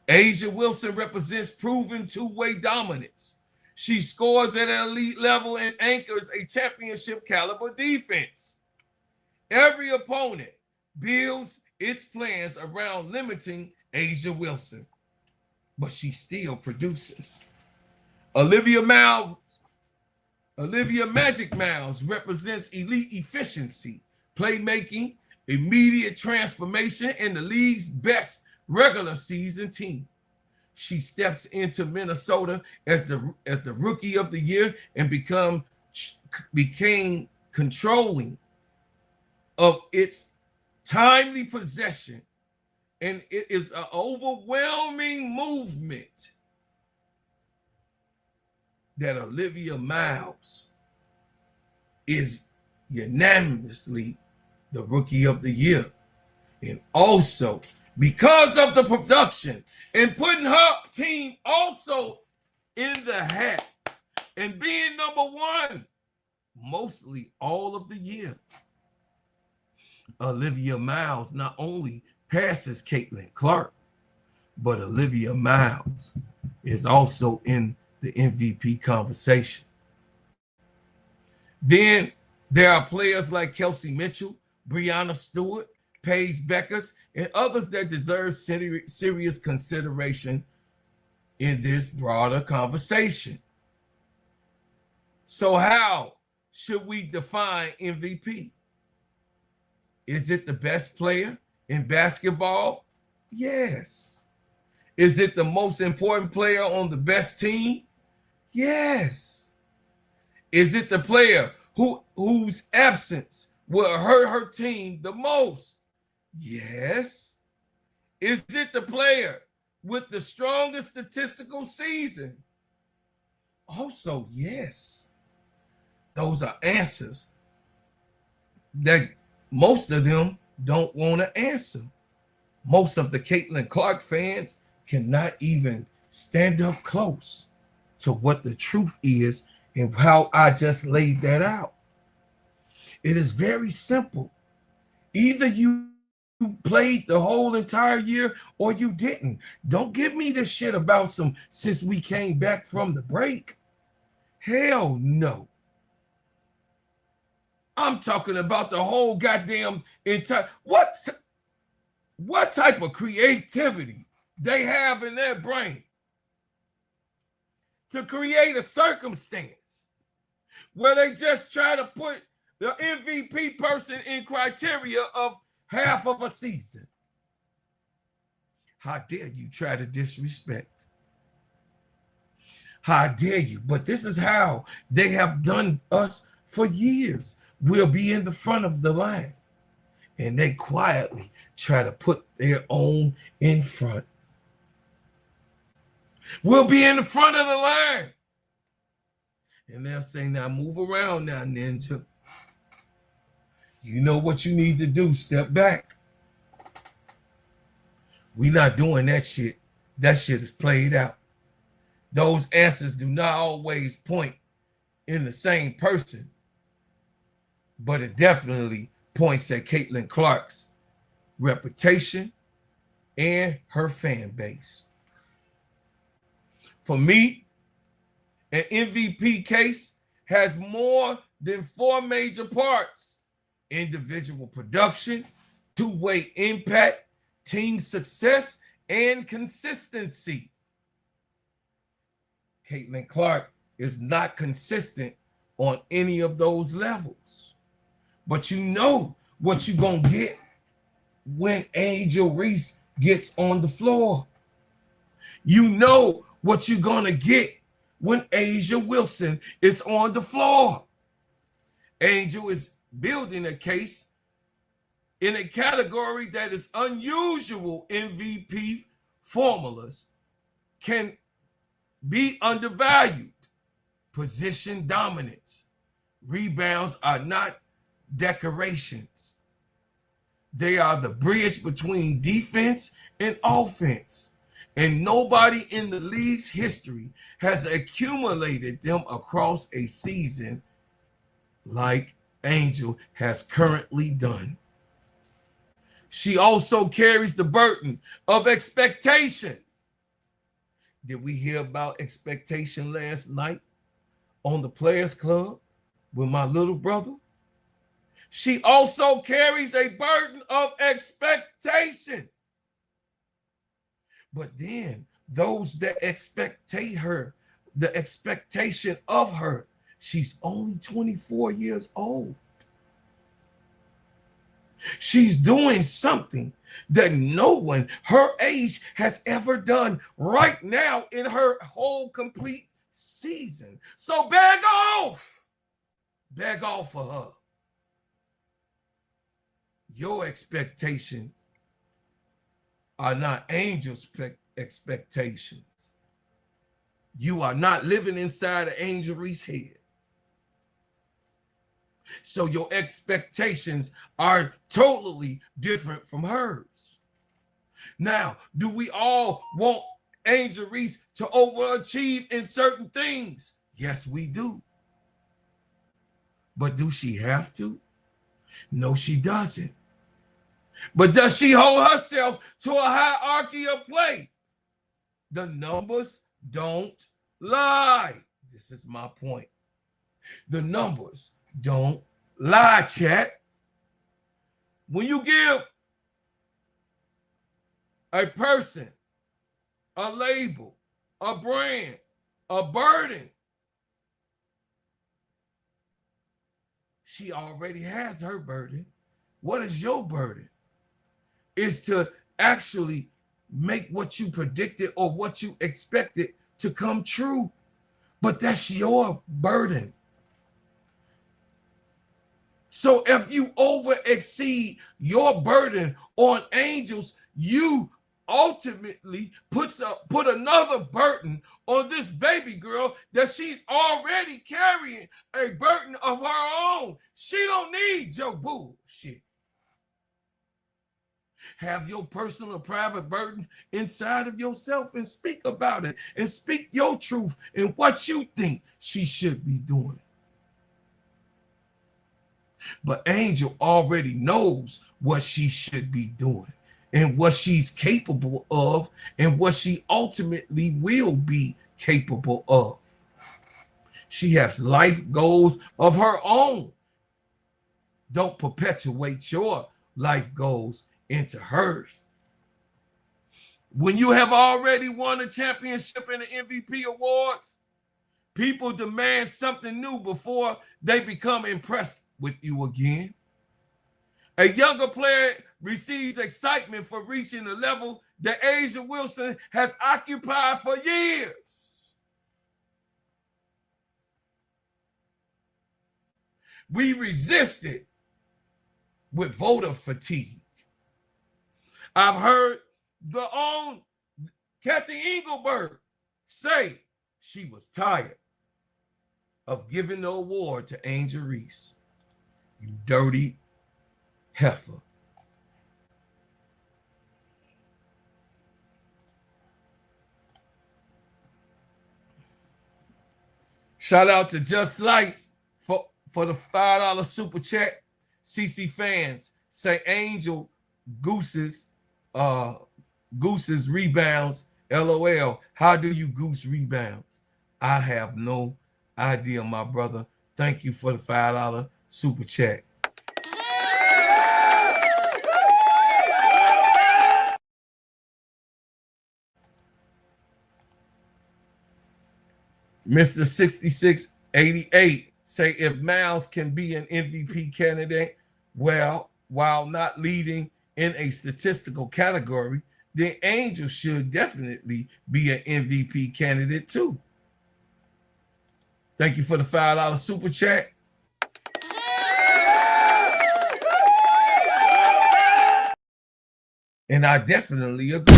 C: Asia Wilson represents proven two-way dominance. She scores at an elite level and anchors a championship caliber defense. Every opponent builds its plans around limiting Asia Wilson, but she still produces. Olivia Magic Miles represents elite efficiency, playmaking, immediate transformation, and the league's best regular season team. She steps into Minnesota as the rookie of the year and became controlling of its timely possession, and it is an overwhelming movement that Olivia Miles is unanimously the rookie of the year. And also, because of the production and putting her team also in the hat and being number one mostly all of the year, Olivia Miles not only passes Caitlin Clark, but Olivia Miles is also in the MVP conversation. Then there are players like Kelsey Mitchell, Breanna Stewart, Paige Beckers, and others that deserve serious consideration in this broader conversation. So how should we define MVP? Is it the best player in basketball? Yes. Is it the most important player on the best team? Yes. Is it the player whose absence will hurt her team the most? Yes. Is it the player with the strongest statistical season? Also, yes. Those are answers that most of them don't want to answer. Most of the Caitlin Clark fans cannot even stand up close to what the truth is and how I just laid that out. It is very simple. Either you played the whole entire year or you didn't. Don't give me this shit about since we came back from the break. Hell no. I'm talking about the whole goddamn entire. What type of creativity they have in their brain to create a circumstance where they just try to put the MVP person in criteria of half of a season. How dare you try to disrespect? How dare you? But this is how they have done us for years. We'll be in the front of the line, and they quietly try to put their own in front. We'll be in the front of the line, and they'll say, now move around now, Ninja. You know what you need to do. Step back. We're not doing that shit. That shit is played out. Those answers do not always point in the same person, but it definitely points at Caitlin Clark's reputation and her fan base. For me, an MVP case has more than 4 major parts: individual production, two-way impact, team success, and consistency. Caitlin Clark is not consistent on any of those levels. But you know what you're going to get when Angel Reese gets on the floor. You know what you're going to get when Asia Wilson is on the floor. Angel is building a case in a category that is unusual. MVP formulas can be undervalued. Position dominance. Rebounds are not decorations. They are the bridge between defense and offense. And nobody in the league's history has accumulated them across a season like Angel has currently done. She also carries the burden of expectation. Did we hear about expectation last night on the Players Club with my little brother? She also carries a burden of expectation. But then those that expectate her, the expectation of her, she's only 24 years old. She's doing something that no one her age has ever done right now in her whole complete season. So bag off. Bag off for her. Your expectations are not Angel's expectations. You are not living inside of Angel Reese's head. So your expectations are totally different from hers. Now, do we all want Angel Reese to overachieve in certain things? Yes, we do. But do she have to? No, she doesn't. But does she hold herself to a hierarchy of play? The numbers don't lie. This is my point. The numbers don't lie, chat. When you give a person, a label, a brand, a burden, she already has her burden. What is your burden? Is to actually make what you predicted or what you expected to come true. But that's your burden. So if you over exceed your burden on Angels, you ultimately put another burden on this baby girl that she's already carrying a burden of her own. She don't need your bullshit. Have your personal private burden inside of yourself and speak about it and speak your truth and what you think she should be doing. But Angel already knows what she should be doing and what she's capable of and what she ultimately will be capable of. She has life goals of her own. Don't perpetuate your life goals into hers. When you have already won a championship and the MVP awards, People demand something new before they become impressed with you again. A younger player receives excitement for reaching a level that Angel Wilson has occupied for years. We resisted with voter fatigue. I've heard the own Kathy Engelberg say she was tired of giving the award to Angel Reese. You dirty heifer. Shout out to Just Slice for the $5 super chat. CC fans say Angel Goose's rebounds. LOL. How do you goose rebounds? I have no idea, my brother. Thank you for the $5 super chat. Mr. 6688 say if Miles can be an MVP candidate, well, while not leading in a statistical category, then Angel should definitely be an MVP candidate too. Thank you for the $5 super chat. And I definitely agree.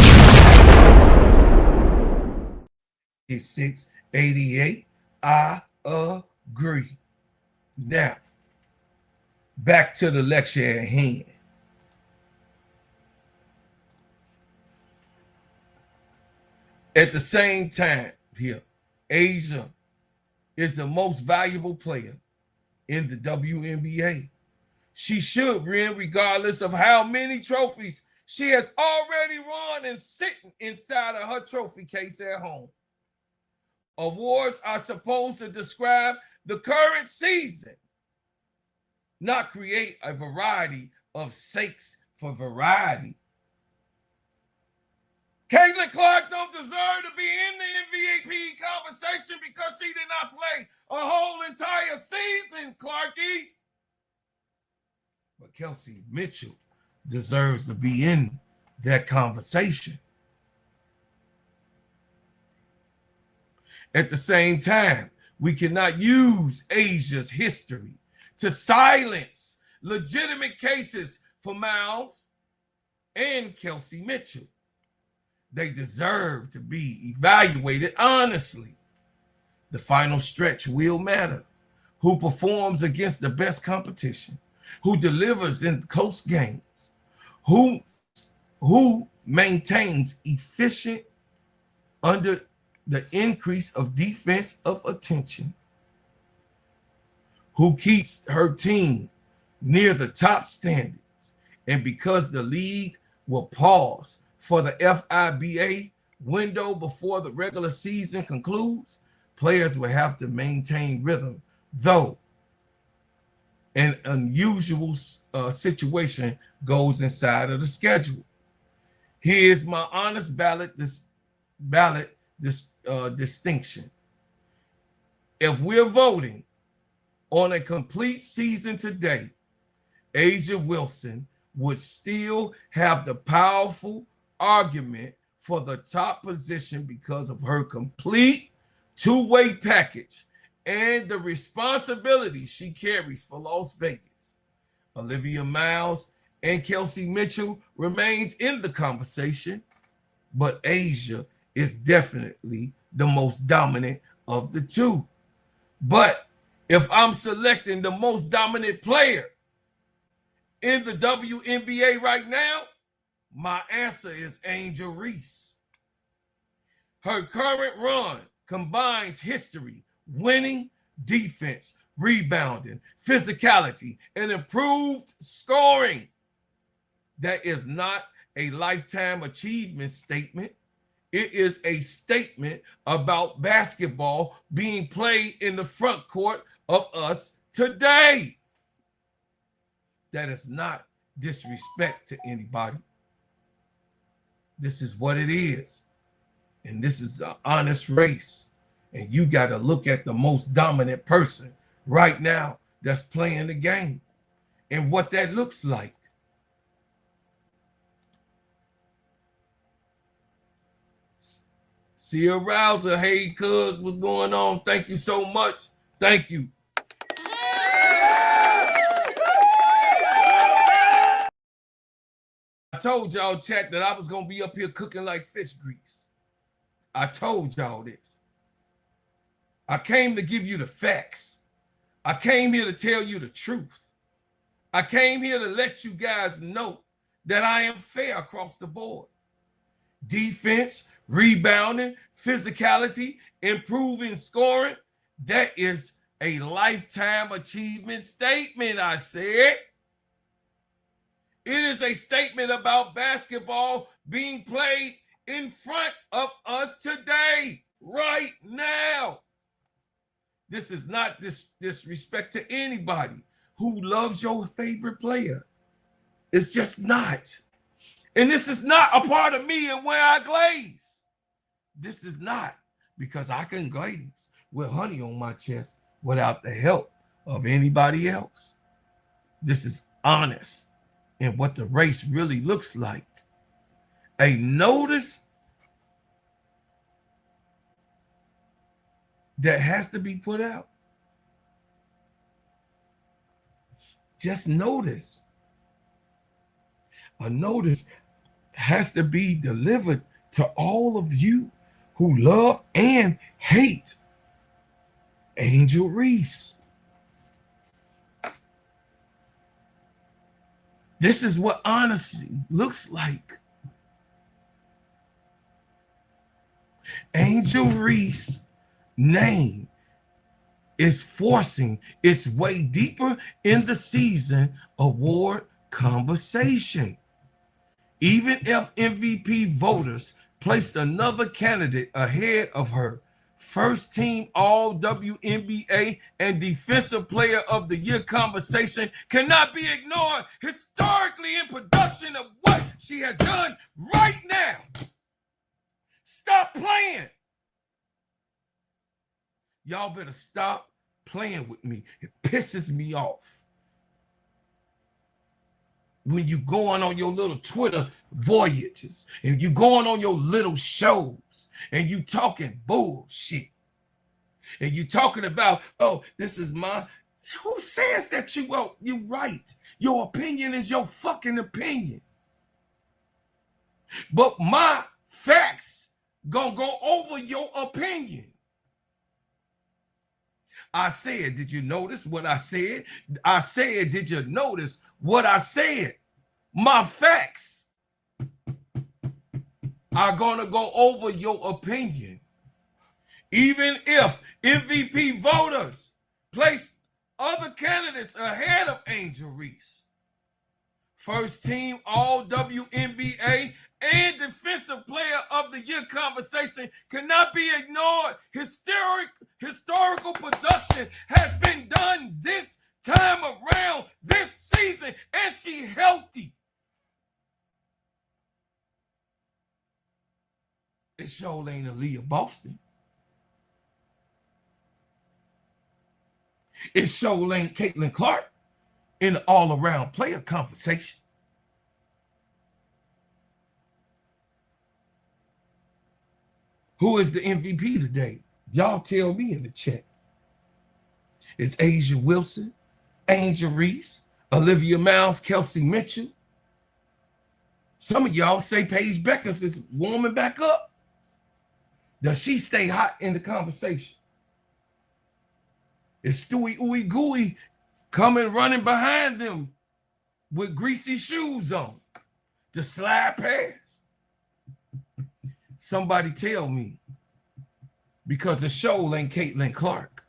C: It's 688. I agree. Now, back to the lecture at hand. At the same time, here, Asia is the most valuable player in the WNBA. She should win regardless of how many trophies she has already won and sitting inside of her trophy case at home. Awards are supposed to describe the current season, not create a variety of sakes for variety. Caitlin Clark don't deserve to be in the MVP conversation because she did not play a whole entire season, Clarkies. But Kelsey Mitchell deserves to be in that conversation. At the same time, we cannot use Asia's history to silence legitimate cases for Miles and Kelsey Mitchell. They deserve to be evaluated honestly. The final stretch will matter. Who performs against the best competition? Who delivers in close games? Who maintains efficient under the increase of defense of attention? Who keeps her team near the top standings? And because the league will pause for the FIBA window before the regular season concludes, players will have to maintain rhythm, though an unusual situation goes inside of the schedule. Here's my honest distinction. If we're voting on a complete season today, Asia Wilson would still have the powerful argument for the top position because of her complete two-way package and the responsibility she carries for Las Vegas. Olivia Miles and Kelsey Mitchell remains in the conversation, but Asia is definitely the most dominant of the two. But if I'm selecting the most dominant player in the WNBA right now, my answer is Angel Reese. Her current run combines history, winning, defense, rebounding, physicality, and improved scoring. That is not a lifetime achievement statement. It is a statement about basketball being played in the front court of us today. That is not disrespect to anybody. This is what it is. And this is an honest race. And you got to look at the most dominant person right now that's playing the game and what that looks like. See a rouser. Hey, cuz, what's going on? Thank you so much. Thank you. I told y'all, chat, that I was going to be up here cooking like fish grease. I told y'all this. I came to give you the facts. I came here to tell you the truth. I came here to let you guys know that I am fair across the board. Defense, rebounding, physicality, improving scoring, that is a lifetime achievement statement, I said. It is a statement about basketball being played in front of us today, right now. This is not disrespect to anybody who loves your favorite player. It's just not. And this is not a part of me and where I glaze. This is not, because I can glaze with honey on my chest without the help of anybody else. This is honest in what the race really looks like. A notice that has to be put out. Just notice. A notice has to be delivered to all of you who love and hate Angel Reese. This is what honesty looks like. Angel Reese name is forcing its way deeper in the season award conversation. Even if MVP voters placed another candidate ahead of her, first team all WNBA and defensive player of the year conversation cannot be ignored historically in production of what she has done right now. Stop playing. Y'all better stop playing with me. It pisses me off when you going on your little Twitter voyages and you going on your little shows and you talking bullshit and you talking about, oh, this is my, who says that you right? Your opinion is your fucking opinion. But my facts gonna go over your opinion. I said, did you notice what I said? I said, did you notice what I said? My facts are going to go over your opinion. Even if MVP voters place other candidates ahead of Angel Reese, first team all WNBA and defensive player of the year conversation cannot be ignored. Historical production has been done this time around this season, and she healthy. It sure ain't Aaliyah Boston. It sure ain't Caitlin Clark in the all-around player conversation. Who is the MVP today? Y'all tell me in the chat. It's A'ja Wilson, Angel Reese, Olivia Miles, Kelsey Mitchell. Some of y'all say Paige Beckers is warming back up. Does she stay hot in the conversation? Is Stewie Ooey Gooey coming running behind them with greasy shoes on to slide past? Somebody tell me, because the show ain't Caitlin Clark.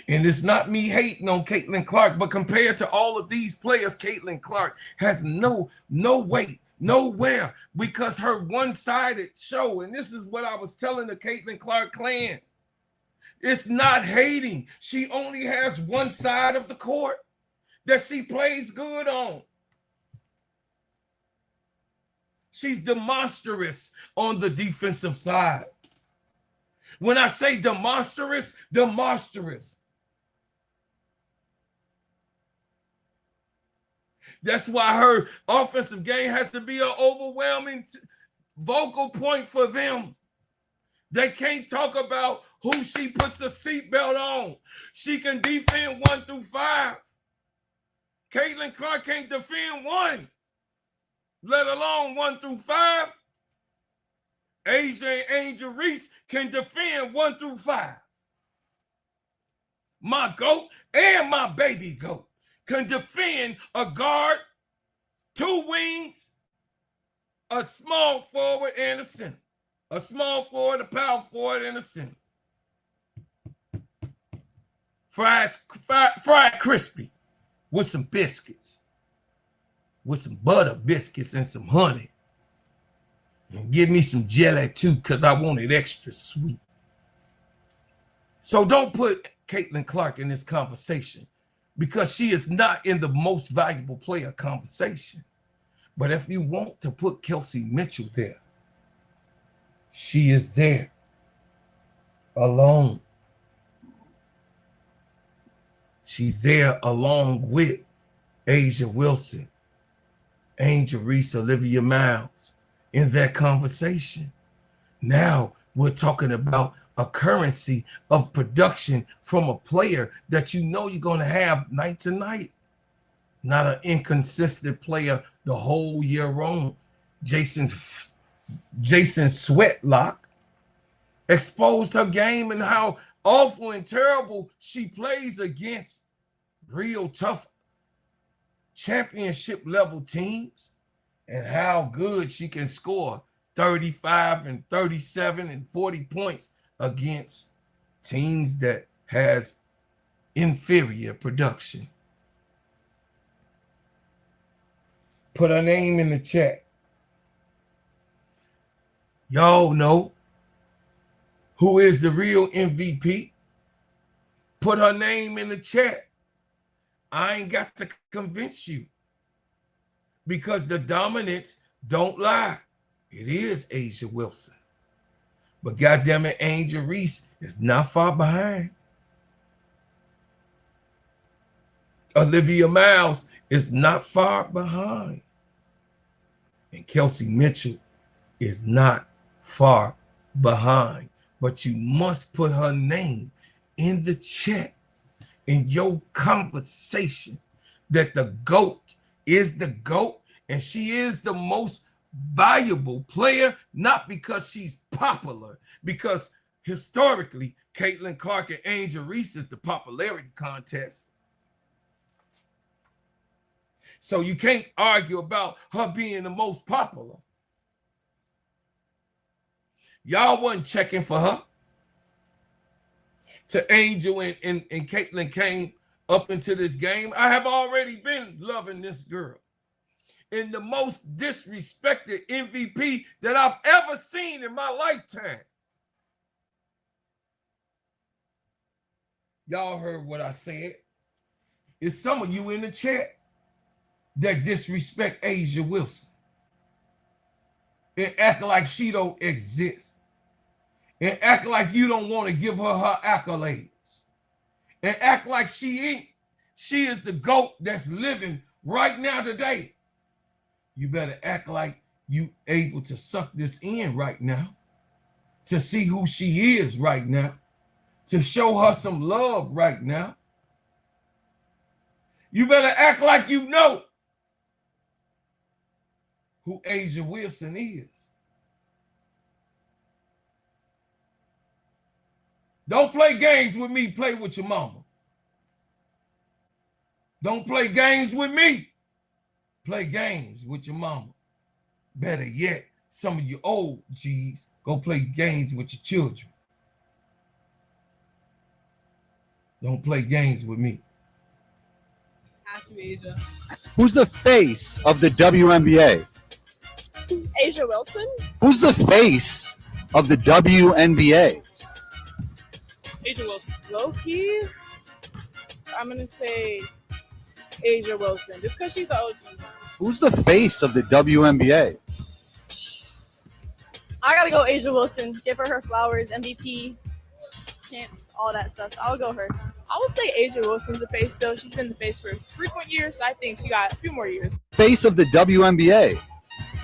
C: And it's not me hating on Caitlin Clark, but compared to all of these players, Caitlin Clark has no weight, nowhere, because her one-sided show, and this is what I was telling the Caitlin Clark clan, it's not hating. She only has one side of the court that she plays good on. She's demonstrous on the defensive side. When I say demonstrous, demonstrous. That's why her offensive game has to be an overwhelming vocal point for them. They can't talk about who she puts a seatbelt on. She can defend 1 through 5. Caitlin Clark can't defend 1, let alone 1 through 5. Asia and Angel Reese can defend 1 through 5. My GOAT and my baby GOAT can defend a guard, 2 wings, a small forward, and a center. A small forward, a power forward, and a center. Fried crispy with some biscuits, with some butter biscuits and some honey. And give me some jelly too, because I want it extra sweet. So don't put Caitlin Clark in this conversation, because she is not in the most valuable player conversation. But if you want to put Kelsey Mitchell there, she is there alone. She's there along with Asia Wilson, Angel Reese, Olivia Miles in that conversation. Now we're talking about a currency of production from a player that you know you're going to have night to night. Not an inconsistent player the whole year round. Jason Sweatlock exposed her game and how awful and terrible she plays against real tough championship level teams, and how good she can score 35 and 37 and 40 points against teams that has inferior production. Put her name in the chat. Y'all know who is the real MVP? Put her name in the chat. I ain't got to convince you, because the dominance don't lie. It is Asia Wilson. But goddamn it, Angel Reese is not far behind. Olivia Miles is not far behind. And Kelsey Mitchell is not far behind. But you must put her name in the chat in your conversation that the GOAT is the GOAT, and she is the most valuable player, not because she's popular, because historically Caitlin Clark and Angel Reese is the popularity contest. So you can't argue about her being the most popular. Y'all wasn't checking for her. To Angel and Caitlin came up into this game. I have already been loving this girl. In the most disrespected MVP that I've ever seen in my lifetime. Y'all heard what I said. It's some of you in the chat that disrespect Asia Wilson and act like she don't exist, and act like you don't want to give her accolades, and act like she ain't. She is the GOAT that's living right now today. You better act like you able to suck this in right now, to see who she is right now, to show her some love right now. You better act like you know who Asia Wilson is. Don't play games with me, play with your mama. Don't play games with me. Play games with your mama. Better yet, some of you old G's go play games with your children. Don't play games with me.
H: Ask me, Asia.
I: Who's the face of the WNBA?
H: Asia Wilson?
I: Who's the face of the WNBA?
H: Asia Wilson. Low-key, I'm going to say Asia Wilson, just because she's the OG.
I: Who's the face of the WNBA?
H: I got to go Asia Wilson. Give her flowers, MVP. champs, all that stuff. So I'll go her. I would say Angel Wilson's the face, though. She's been the face for frequent years, so I think she got a few more years.
I: Face of the WNBA.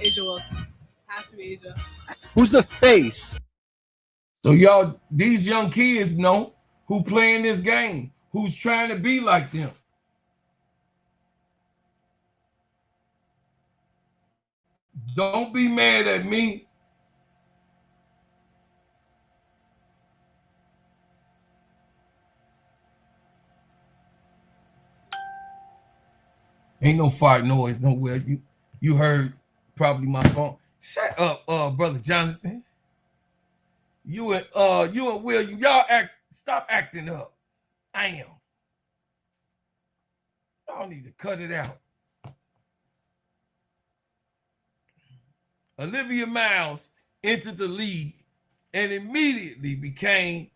H: Angel Wilson. Has to be Asia.
I: Who's the face?
C: So y'all, these young kids know who playing this game, who's trying to be like them. Don't be mad at me. Ain't no fart noise nowhere. You heard probably my phone. Shut up, brother Jonathan. You and William, y'all stop acting up. I am. Y'all need to cut it out. Olivia Miles entered the league and immediately became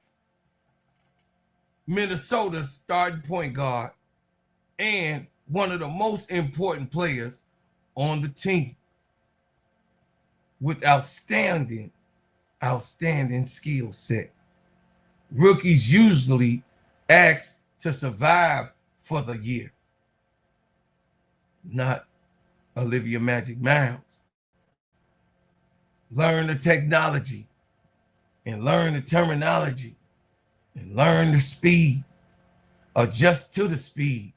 C: Minnesota's starting point guard and one of the most important players on the team with outstanding skill set. Rookies usually ask to survive for the year, not Olivia Magic Miles. Learn the technology and learn the terminology and learn the speed. Adjust to the speed,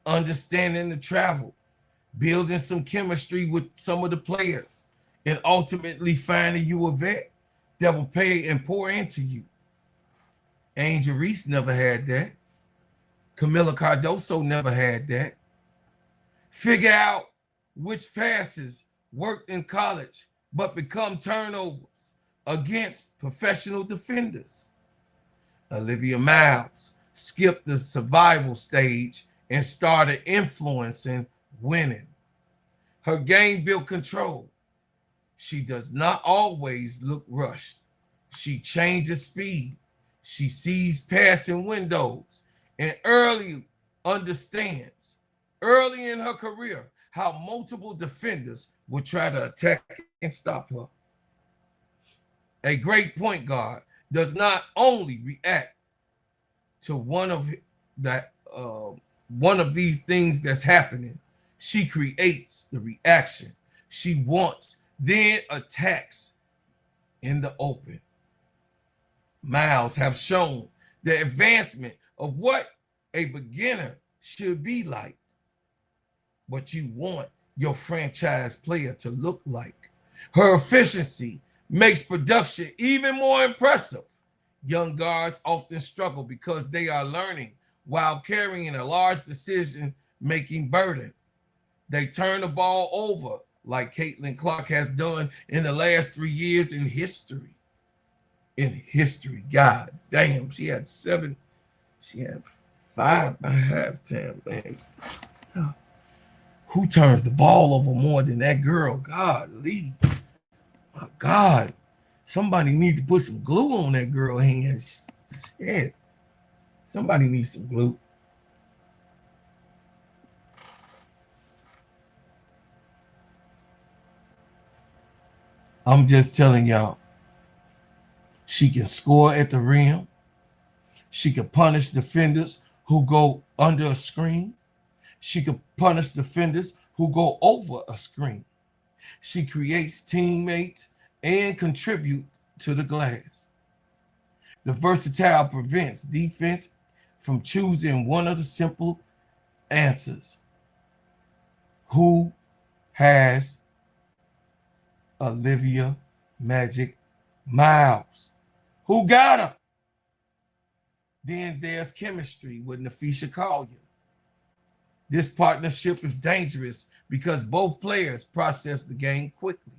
C: understanding the travel, building some chemistry with some of the players, and ultimately finding you a vet that will pay and pour into you. Angel Reese never had that. Camila Cardoso never had that. Figure out which passes worked in college but become turnovers against professional defenders. Olivia Miles skipped the survival stage and started influencing winning. Her game built control. She does not always look rushed. She changes speed. She sees passing windows and understands early in her career how multiple defenders will try to attack and stop her. A great point guard does not only react to one of these things that's happening. She creates the reaction she wants, then attacks in the open. Miles have shown the advancement of what a beginner should be like, what you want your franchise player to look like. Her efficiency makes production even more impressive. Young guards often struggle because they are learning while carrying a large decision-making burden. They turn the ball over like Caitlin Clark has done in the last 3 years in history. God damn, she had 5 by halftime last. Who turns the ball over more than that girl? Golly. My God. Somebody needs to put some glue on that girl's hands. Shit. Somebody needs some glue. I'm just telling y'all. She can score at the rim. She can punish defenders who go under a screen. She can punish defenders who go over a screen. She creates teammates and contribute to the glass. The versatile prevents defense from choosing one of the simple answers. Who has Olivia Magic Miles? Who got her? Then there's chemistry with Nafisha Collier. This partnership is dangerous because both players process the game quickly.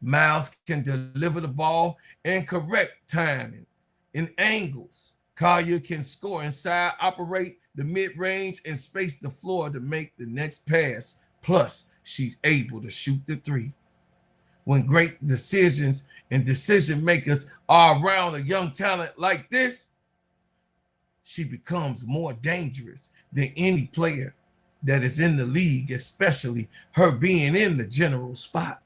C: Miles can deliver the ball and correct timing in angles. Collier can score inside, operate the mid-range, and space the floor to make the next pass. Plus, she's able to shoot the three. When great decisions and decision makers are around a young talent like this, she becomes more dangerous than any player that is in the league, especially her being in the general spot.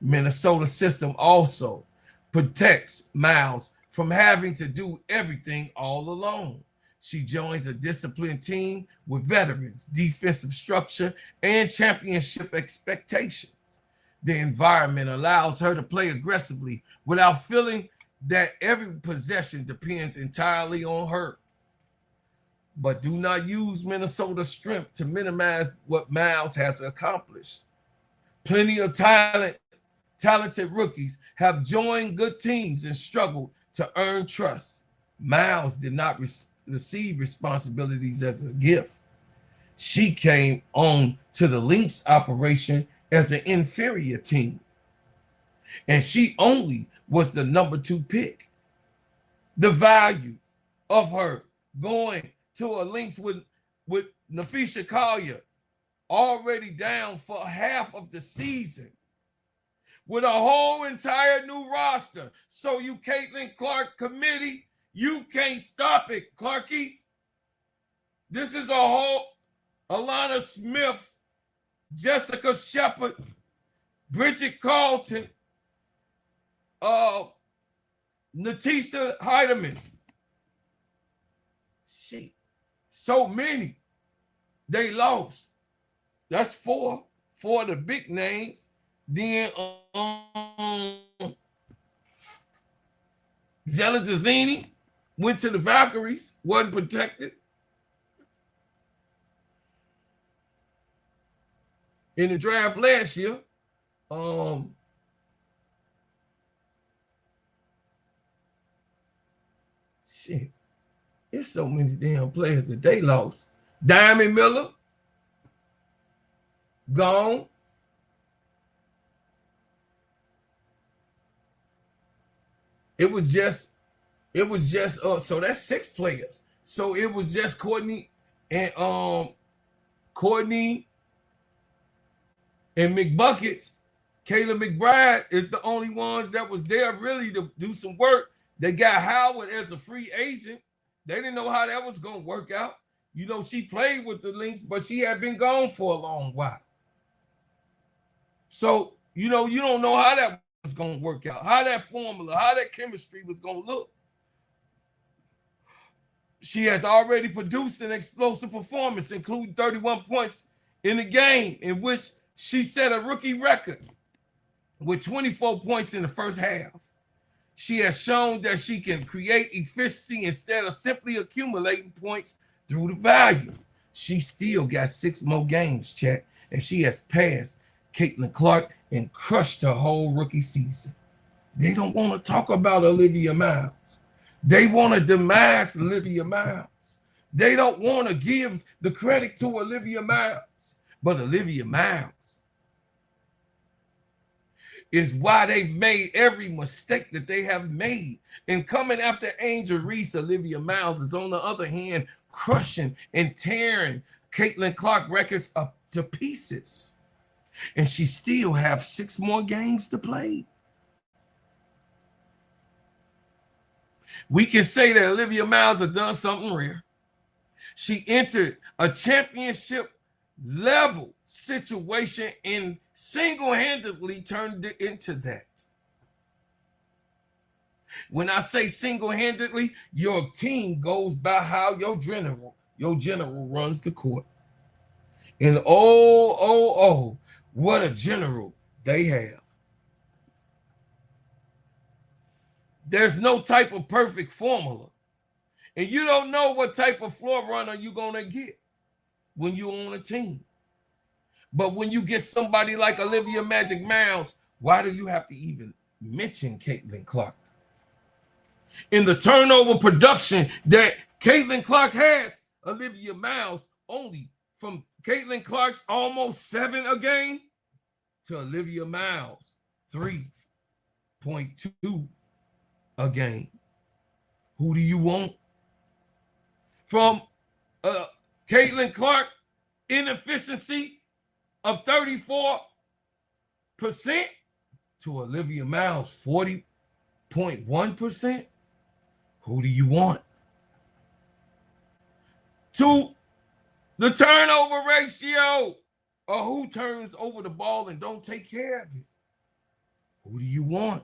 C: Minnesota system also protects Miles from having to do everything all alone. She joins a disciplined team with veterans, defensive structure, and championship expectations. The environment allows her to play aggressively without feeling that every possession depends entirely on her. But do not use Minnesota's strength to minimize what Miles has accomplished. Plenty of talented rookies have joined good teams and struggled to earn trust. Miles did not receive responsibilities as a gift. She came on to the Lynx operation as an inferior team, and she only was the number 2 pick. The value of her going to a Lynx with Nafisha Collier already down for half of the season, with a whole entire new roster. So you Caitlin Clark committee, you can't stop it, Clarkies. This is a whole Alana Smith, Jessica Shepard, Bridget Carlton, Natisha Heidemann. Shit. So many. They lost. That's four of the big names. Then Jella Dazzini went to the Valkyries, wasn't protected. In the draft last year, shit, it's so many damn players that they lost. Diamond Miller, gone. It was just so that's 6 players. So it was just Courtney and McBuckets. Kayla McBride is the only ones that was there really to do some work. They got Howard as a free agent. They didn't know how that was going to work out. You know, she played with the Lynx, but she had been gone for a long while. So, you know, you don't know how that was going to work out, how that formula, how that chemistry was going to look. She has already produced an explosive performance, including 31 points in the game, in which she set a rookie record with 24 points in the first half. She has shown that she can create efficiency instead of simply accumulating points through the value. She still got 6 more games, chat, and she has passed Caitlin Clark and crushed her whole rookie season. They don't want to talk about Olivia Miles. They want to demise Olivia Miles. They don't want to give the credit to Olivia Miles. But Olivia Miles is why they've made every mistake that they have made. And coming after Angel Reese, Olivia Miles is, on the other hand, crushing and tearing Caitlin Clark records up to pieces. And she still have 6 more games to play. We can say that Olivia Miles has done something rare. She entered a championship level situation and single-handedly turned it into that. When I say single-handedly, your team goes by how your general runs the court. And what a general they have. There's no type of perfect formula. And you don't know what type of floor runner you're going to get when you're on a team. But when you get somebody like Olivia Magic Miles, why do you have to even mention Caitlin Clark? In the turnover production that Caitlin Clark has, Olivia Miles only from Caitlin Clark's almost 7 a game to Olivia Miles 3.2 a game. Who do you want? From Caitlin Clark inefficiency of 34% to Olivia Miles 40.1%. Who do you want? To the turnover ratio, or who turns over the ball and don't take care of it. Who do you want?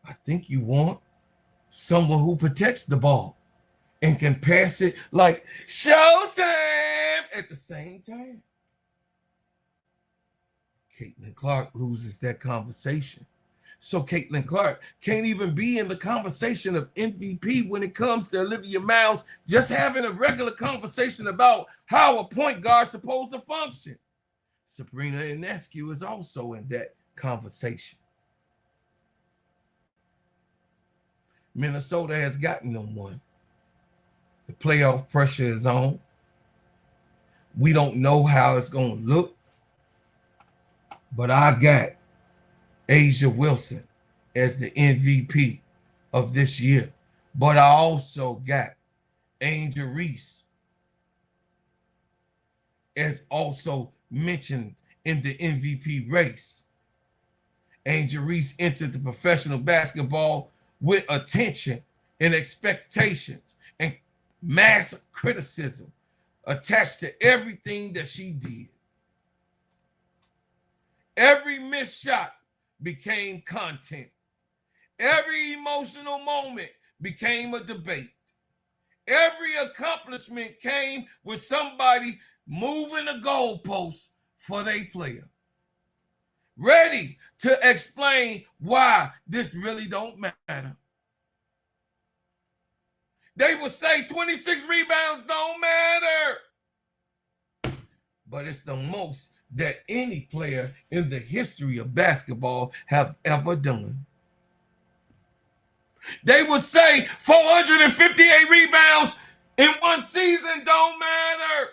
C: I think you want someone who protects the ball and can pass it like showtime at the same time. Caitlin Clark loses that conversation. So Caitlin Clark can't even be in the conversation of MVP when it comes to Olivia Miles just having a regular conversation about how a point guard's supposed to function. Sabrina Ionescu is also in that conversation. Minnesota has gotten them one. The playoff pressure is on. We don't know how it's going to look, but I got A'ja Wilson as the MVP of this year. But I also got Angel Reese as also mentioned in the MVP race. Angel Reese entered the professional basketball with attention and expectations and mass criticism attached to everything that she did. Every missed shot became content. Every emotional moment became a debate. Every accomplishment came with somebody moving the goalposts for their player. Ready to explain why this really don't matter. They would say 26 rebounds don't matter. But it's the most that any player in the history of basketball have ever done. They would say 458 rebounds in one season don't matter.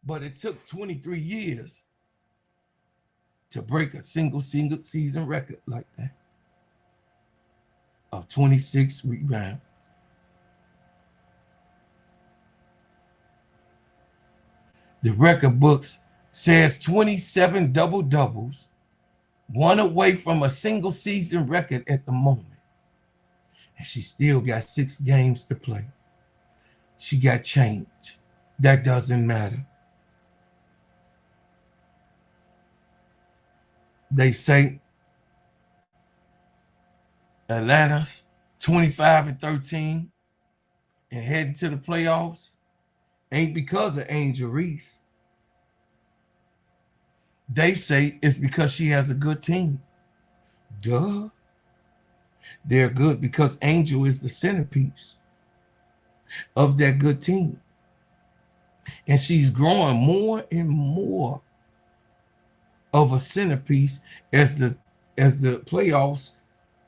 C: But it took 23 years to break a single season record like that of 26 rebounds. The record books says 27 double-doubles, one away from a single season record at the moment. And she still got 6 games to play. She got change. That doesn't matter. They say Atlanta's 25-13 and heading to the playoffs ain't because of Angel Reese. They say it's because she has a good team. Duh. They're good because Angel is the centerpiece of that good team. And she's growing more and more of a centerpiece as the playoffs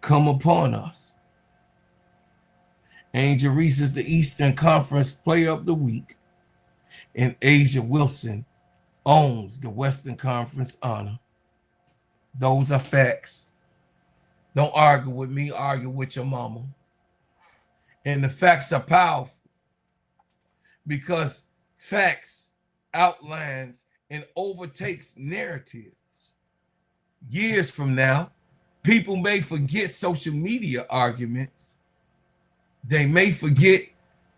C: come upon us. Angel Reese is the Eastern Conference Player of the Week, and A'ja Wilson owns the Western Conference honor. Those are facts. Don't argue with me, argue with your mama. And the facts are powerful because facts outlines and overtakes narratives. Years from now, people may forget social media arguments. They may forget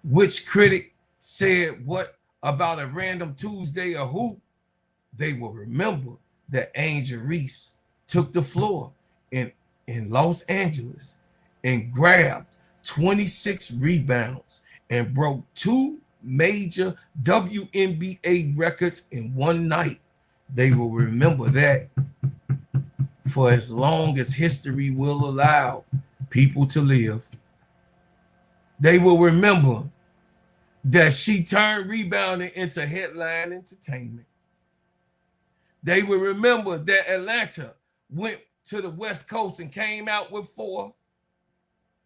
C: which critic said what about a random Tuesday or who. They will remember that Angel Reese took the floor in Los Angeles and grabbed 26 rebounds and broke 2 major WNBA records in one night. They will remember that for as long as history will allow people to live. They will remember that she turned rebounding into headline entertainment. They will remember that Atlanta went to the West Coast and came out with 4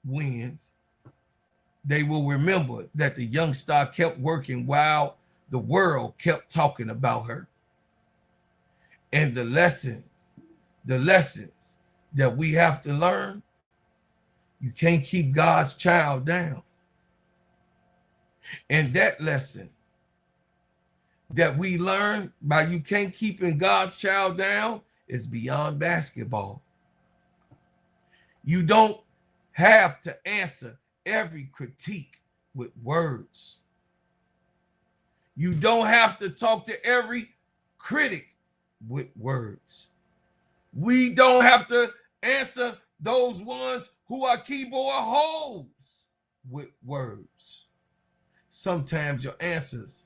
C: wins. They will remember that the young star kept working while the world kept talking about her. And the lessons that we have to learn, you can't keep God's child down. And that lesson that we learn by you can't keeping God's child down is beyond basketball. You don't have to answer every critique with words. You don't have to talk to every critic with words. We don't have to answer those ones who are keyboard holes with words. Sometimes your answers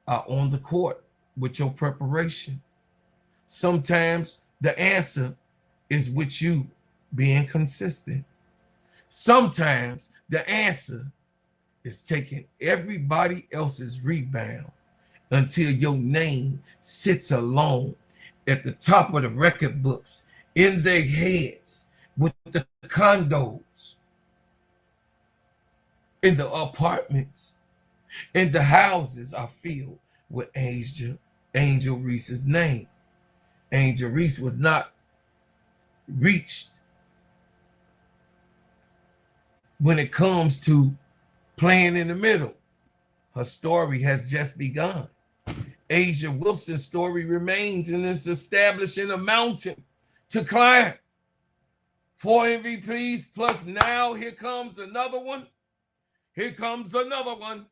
C: are on the court with your preparation. Sometimes the answer is with you being consistent. Sometimes the answer is taking everybody else's rebound until your name sits alone at the top of the record books in their heads with the condos, in the apartments, and the houses are filled with Angel Reese's name. Angel Reese was not reached when it comes to playing in the middle. Her story has just begun. A'ja Wilson's story remains and is establishing a mountain to climb. 4 MVPs plus now here comes another one. Here comes another one.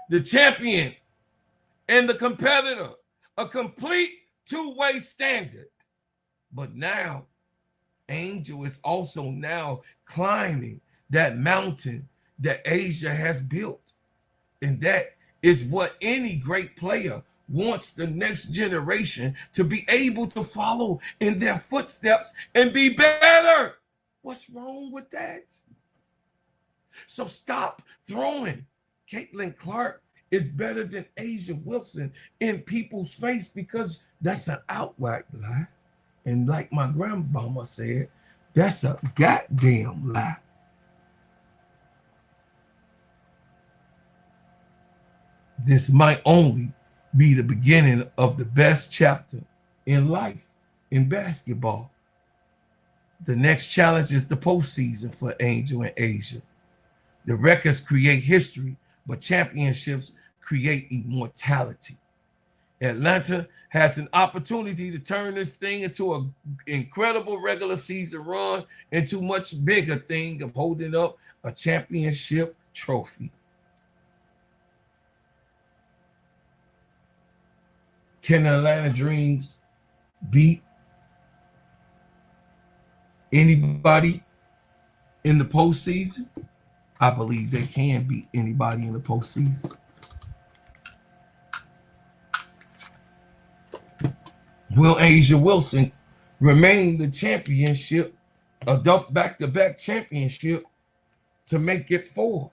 C: The champion and the competitor, a complete two-way standard. But now Angel is also now climbing that mountain that A'ja has built. And that is what any great player wants the next generation to be able to follow in their footsteps and be better. What's wrong with that? So stop throwing Caitlin Clark is better than A'ja Wilson in people's face, because that's an outright lie. And like my grandmama said, that's a goddamn lie. This might only be the beginning of the best chapter in life in basketball. The next challenge is the postseason for Angel and A'ja. The records create history, but championships create immortality. Atlanta has an opportunity to turn this thing into an incredible regular season run into much bigger thing of holding up a championship trophy. Can the Atlanta Dreams beat anybody in the postseason? I believe they can beat anybody in the postseason. Will A'ja Wilson remain the championship, a back-to-back championship, to make it 4?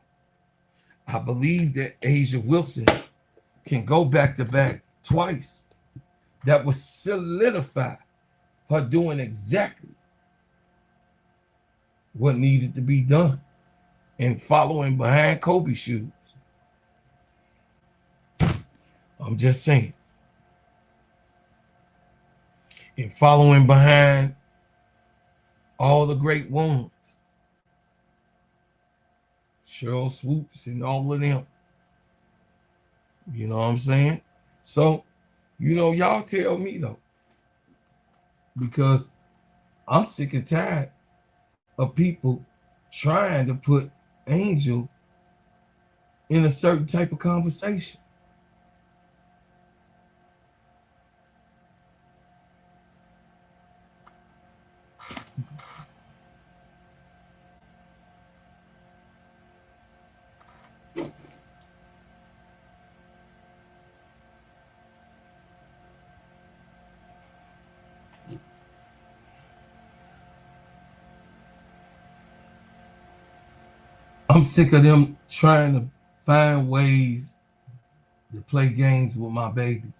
C: I believe that A'ja Wilson can go back-to-back twice. That would solidify her doing exactly what needed to be done and following behind Kobe's shoes. I'm just saying. And following behind all the great ones. Cheryl Swoops and all of them. You know what I'm saying? So, y'all tell me though. Because I'm sick and tired of people trying to put Angel in a certain type of conversation. I'm sick of them trying to find ways to play games with my baby.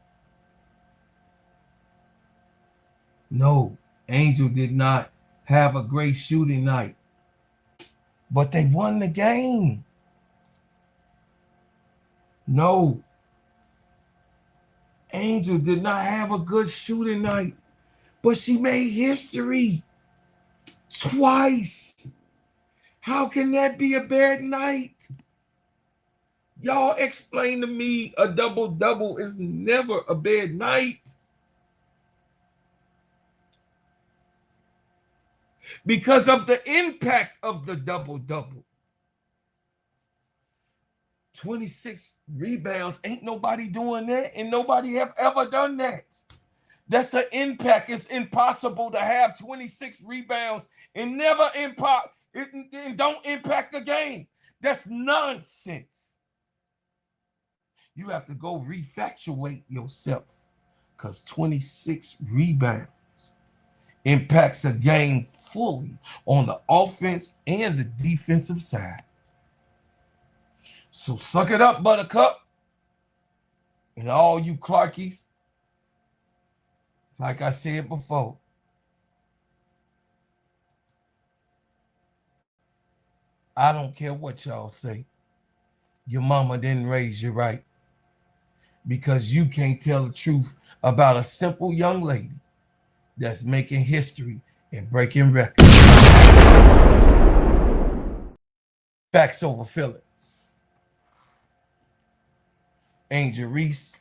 C: No, Angel did not have a great shooting night, but they won the game. No, Angel did not have a good shooting night, but she made history twice. How can that be a bad night? Y'all explain to me a double-double is never a bad night. Because of the impact of the double-double. 26 rebounds, ain't nobody doing that, and nobody have ever done that. That's an impact. It's impossible to have 26 rebounds and never impact it and don't impact the game. That's nonsense. You have to go refactuate yourself, because 26 rebounds impacts a game fully on the offense and the defensive side. So suck it up, Buttercup. And all you Clarkies, like I said before, I don't care what y'all say. Your mama didn't raise you right, because you can't tell the truth about a simple young lady that's making history and breaking records. Facts over feelings. Angel Reese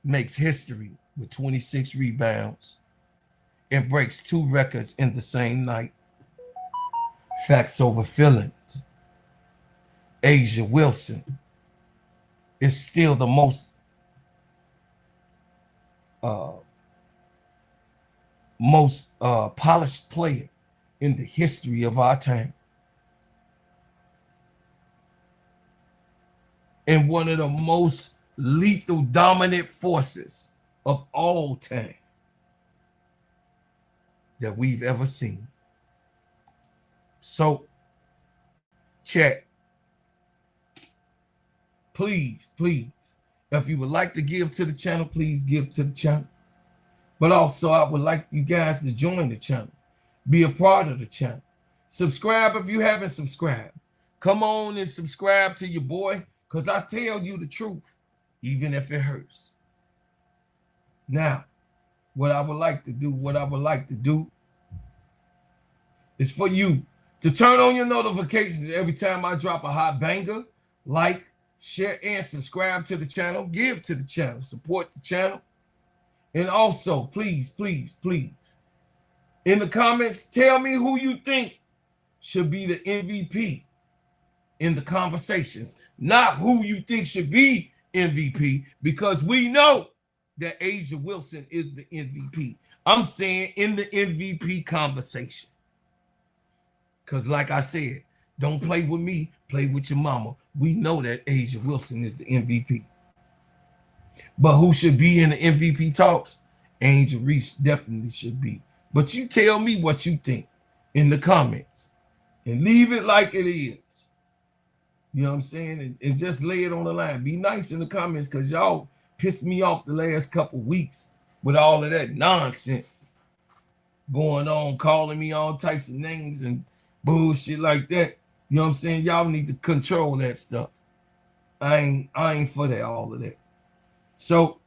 C: makes history with 26 rebounds and breaks 2 records in the same night. Facts over feelings. A'ja Wilson is still the most polished player in the history of our time, and one of the most lethal dominant forces of all time that we've ever seen. So, chat, please, if you would like to give to the channel, please give to the channel. But also, I would like you guys to join the channel, be a part of the channel. Subscribe if you haven't subscribed. Come on and subscribe to your boy, because I tell you the truth, even if it hurts. Now, what I would like to do is for you to turn on your notifications every time I drop a hot banger. Like, share, and subscribe to the channel. Give to the channel. Support the channel. And also, please, in the comments, tell me who you think should be the MVP in the conversations. Not who you think should be MVP, because we know that A'ja Wilson is the MVP. I'm saying in the MVP conversation. Because like I said, don't play with me, play with your mama. We know that A'ja Wilson is the MVP. But who should be in the MVP talks? Angel Reese definitely should be. But you tell me what you think in the comments. And leave it like it is. You know what I'm saying? And just lay it on the line. Be nice in the comments, because y'all pissed me off the last couple weeks with all of that nonsense going on, calling me all types of names and bullshit like that. You know what I'm saying? Y'all need to control that stuff. I ain't for that, all of that. So,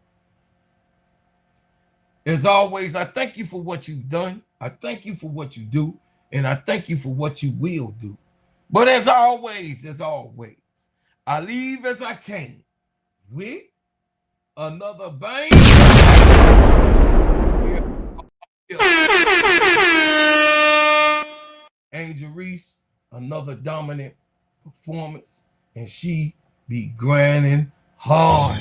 C: as always, I thank you for what you've done. I thank you for what you do. And I thank you for what you will do. But as always, I leave as I came with another bang. Angel Reese, another dominant performance, and she be grinding hard.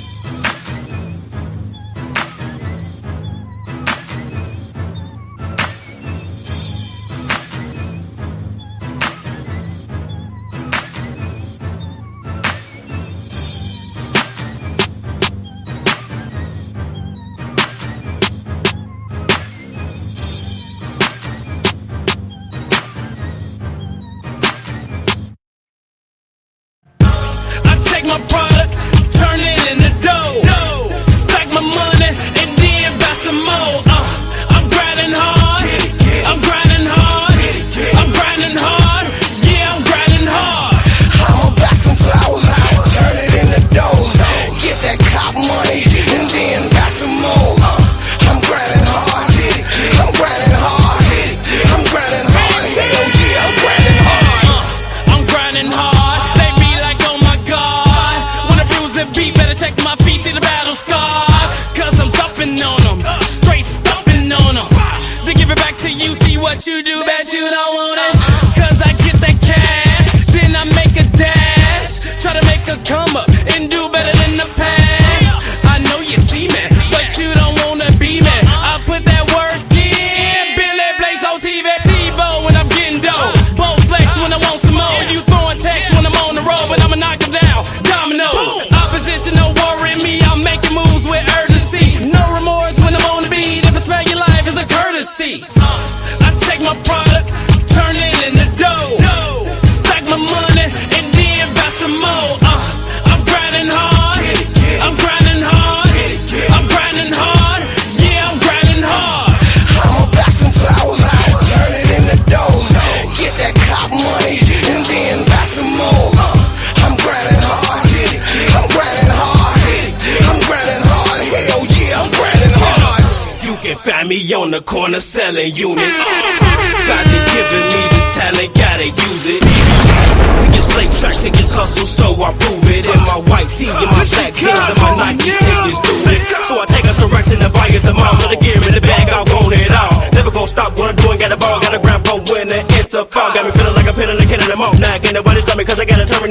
A: My product, turn it into dough. Stack my money and then buy some more. I'm grinding hard. I'm grinding hard. I'm grinding hard. Yeah, I'm grinding hard. I'ma buy some flour, turn it into dough. Get that cop money and then buy some more. I'm grinding hard. I'm grinding hard. I'm grinding hard. Hell yeah, I'm grinding hard. I'm grinding hard. They be like, oh my God. Beat, better check my feet, see the battle scars. Cause I'm thumping on them, straight stomping on them. Then give it back to you, see what you do, bet you don't want it. Cause I get that cash, then I make a dash. Try to make a come up and do better than the past. I know you see me, but you don't wanna be me. I
J: down, dominoes. Opposition don't worry me, I'm making moves with urgency. No remorse when I'm on the beat, if I spare your life is a courtesy. I take my product, turn it into dough. Stack my money and then buy some more. I'm grinding hard, I'm grinding hard, I'm grinding hard, yeah, I'm grinding hard.
A: I'ma buy some flour, turn it into dough, get that cop money, and then buy some more. I'm grinding hard, I'm grinding hard, I'm grinding hard, hell yeah, I'm grinding hard.
J: You can find me on the corner selling units. God been giving me this talent, gotta use it. To get slate tracks, to get hustle, so I prove it. In my white tee, in my black jeans, and my Nike sneakers do it. So I take out some racks in the buy at the mall, with the gear in the bag, I want it all. Never gonna stop what I'm doing, got a ball, got a grab, go win the interfall. Got me feeling like I'm pinning the can in the mouth. Now can't nobody stop me, cause I got a terminate.